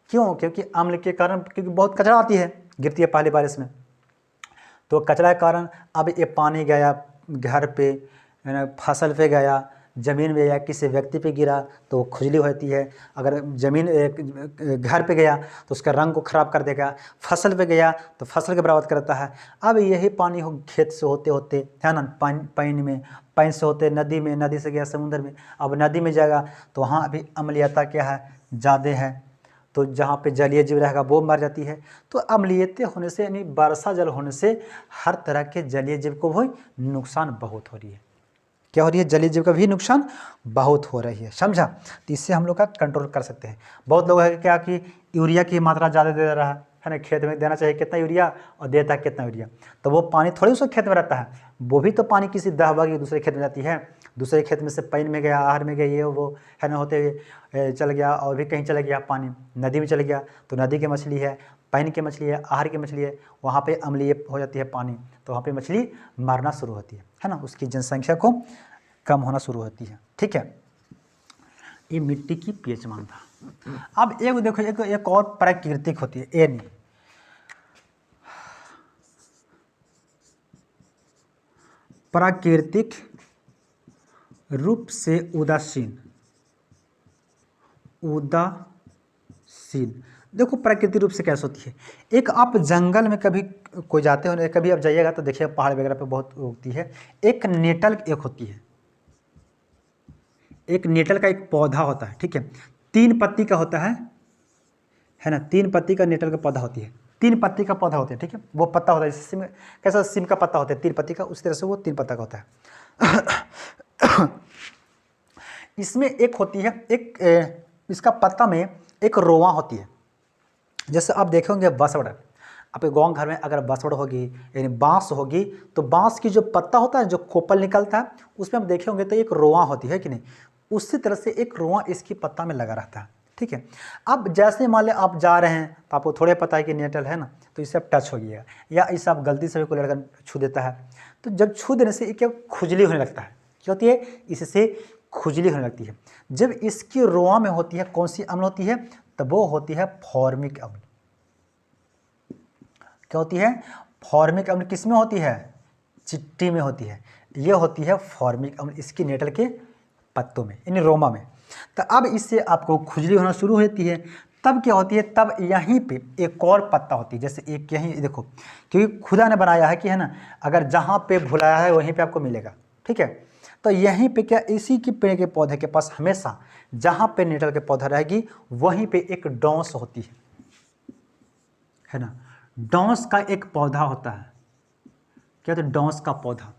क्यों, क्योंकि अम्ल के कारण, क्योंकि बहुत कचरा आती है, गिरती है पहली बारिश में, तो कचरा के कारण अब ये पानी गया घर पे, है ना, फसल पे गया, ज़मीन में या किसी व्यक्ति पे गिरा तो वो खुजली होती है। अगर ज़मीन घर पे गया तो उसका रंग को ख़राब कर देगा, फसल पे गया तो फसल के बर्बाद करता है। अब यही पानी हो खेत से होते होते, है ना, पानी से होते नदी में, नदी से गया समुद्र में, अब नदी में जाएगा तो वहाँ अभी अम्लीयता क्या है, ज़्यादा है, तो जहाँ पे जलीय जीव रहेगा वो मर जाती है। तो अम्लीयते होने से, यानी वर्षा जल होने से हर तरह के जलीय जीव को भी नुकसान बहुत हो रही है। क्या हो रही है, जलीय जीव का भी नुकसान बहुत हो रही है, समझा। तो इससे हम लोग का कंट्रोल कर सकते हैं। बहुत लोग है क्या कि यूरिया की मात्रा ज़्यादा दे रहा है ना, खेत में देना चाहिए कितना यूरिया और देता है कितना यूरिया, तो वो पानी थोड़ी उसके खेत में रहता है, वो भी तो पानी किसी दहवा की दूसरे खेत में जाती है, दूसरे खेत में से पानी में गया, आहर में गया, ये वो, है ना, होते हुए चल गया और भी कहीं चला गया, पानी नदी में चल गया, तो नदी की मछली है, पानी की मछली है, आहर की मछली है, वहाँ पे अम्लीय हो जाती है पानी, तो वहाँ पे मछली मरना शुरू होती है ना, उसकी जनसंख्या को कम होना शुरू होती है, ठीक है। ये मिट्टी की pH मान था। अब एक देखो, एक और प्राकृतिक होती है, एन, प्राकृतिक रूप से उदासीन। देखो प्राकृतिक रूप से कैसे होती है, एक आप जंगल में कभी कोई जाते हो, कभी आप जाइएगा तो देखिए पहाड़ वगैरह पे बहुत उगती है, एक नेटल एक होती है, एक नेटल का एक पौधा होता है, ठीक है, 3 पत्ती का होता है ना, 3 पत्ती का नेटल का पौधा होती है, 3 पत्ती का पौधा होता है, ठीक है, वो पत्ता होता है जैसे कैसा सिम का पत्ता होता है 3 पत्ती का, उस तरह से वो 3 पत्ता का होता है। इसमें एक होती है, एक इसका पत्ता में एक रोआ होती है। जैसे आप देखे होंगे बसवड़, आपके गाँव घर में अगर बसवड़ होगी, यानी बाँस होगी, तो बाँस की जो पत्ता होता है, जो खोपल निकलता है, उसमें आप देखे होंगे तो एक रोआ होती है कि नहीं, उसी तरह से एक रोआ इसकी पत्ता में लगा रहता है, ठीक है। अब जैसे मान लें आप जा रहे हैं तो आपको थोड़े पता है कि नेटल है ना, तो इससे आप टच हो गया, या इससे आप गलती से कोई लड़का छू देता है, तो जब छू देने से क्या खुजली होने लगता है, क्या होती है, इससे खुजली होने लगती है। जब इसकी रोआ में होती है कौन सी अम्ल होती है, तब वो होती है फॉर्मिक अम्ल। क्या होती है, फॉर्मिक अम्ल किस में होती है, चिट्टी में होती है। ये होती है फॉर्मिक अम्ल इसकी नेटल के पत्तों में यानी रोमा में। तो अब इससे आपको खुजली होना शुरू होती है। तब क्या होती है, तब यहीं पे एक और पत्ता होती है, जैसे एक यहीं देखो, क्योंकि खुदा ने बनाया है कि है ना, अगर जहाँ पे भुलाया है वहीं पे आपको मिलेगा, ठीक है। तो यहीं पे क्या, इसी के पेड़ के पौधे के पास हमेशा जहाँ पे नेटल के पौधा रहेगी वहीं पे एक डॉस होती है ना। डॉस का एक पौधा होता है, क्या होता है, डॉस का पौधा।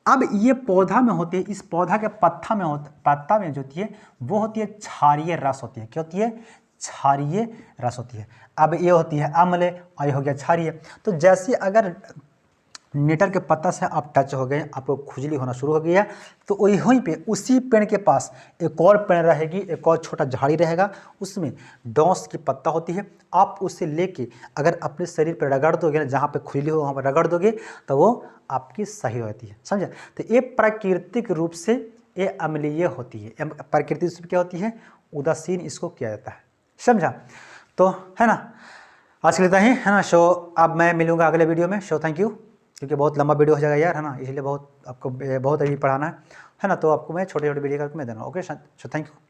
अब ये पौधा में होती है, इस पौधा के पत्ता में जो होती है वो होती है क्षारीय रस होती है। क्या होती है, क्षारीय रस होती है। अब ये होती है अम्ल और ये हो गया क्षारीय। तो जैसे अगर नेटल के पत्ता से आप टच हो गए, आपको खुजली होना शुरू हो गई है, तो वहीं पे उसी पेड़ के पास एक और पेड़ रहेगी, एक और छोटा झाड़ी रहेगा, उसमें डॉस की पत्ता होती है। आप उसे लेके अगर अपने शरीर पर रगड़ दोगे ना, जहाँ पे खुजली हो वहाँ पर रगड़ दोगे तो वो आपकी सही होती है, समझे। तो ये प्राकृतिक रूप से ये अम्लीय होती है, प्राकृतिक रूप से क्या होती है, उदासीन इसको किया जाता है, समझा। तो है ना, आज के लिए इतना ही है ना। शो अब मैं मिलूंगा अगले वीडियो में। शो थैंक यू, क्योंकि बहुत लंबा वीडियो हो जाएगा यार, है ना, इसलिए बहुत आपको बहुत अभी पढ़ाना है ना। तो आपको मैं छोटे छोटे वीडियो करके मैं देना। Okay, so thank you.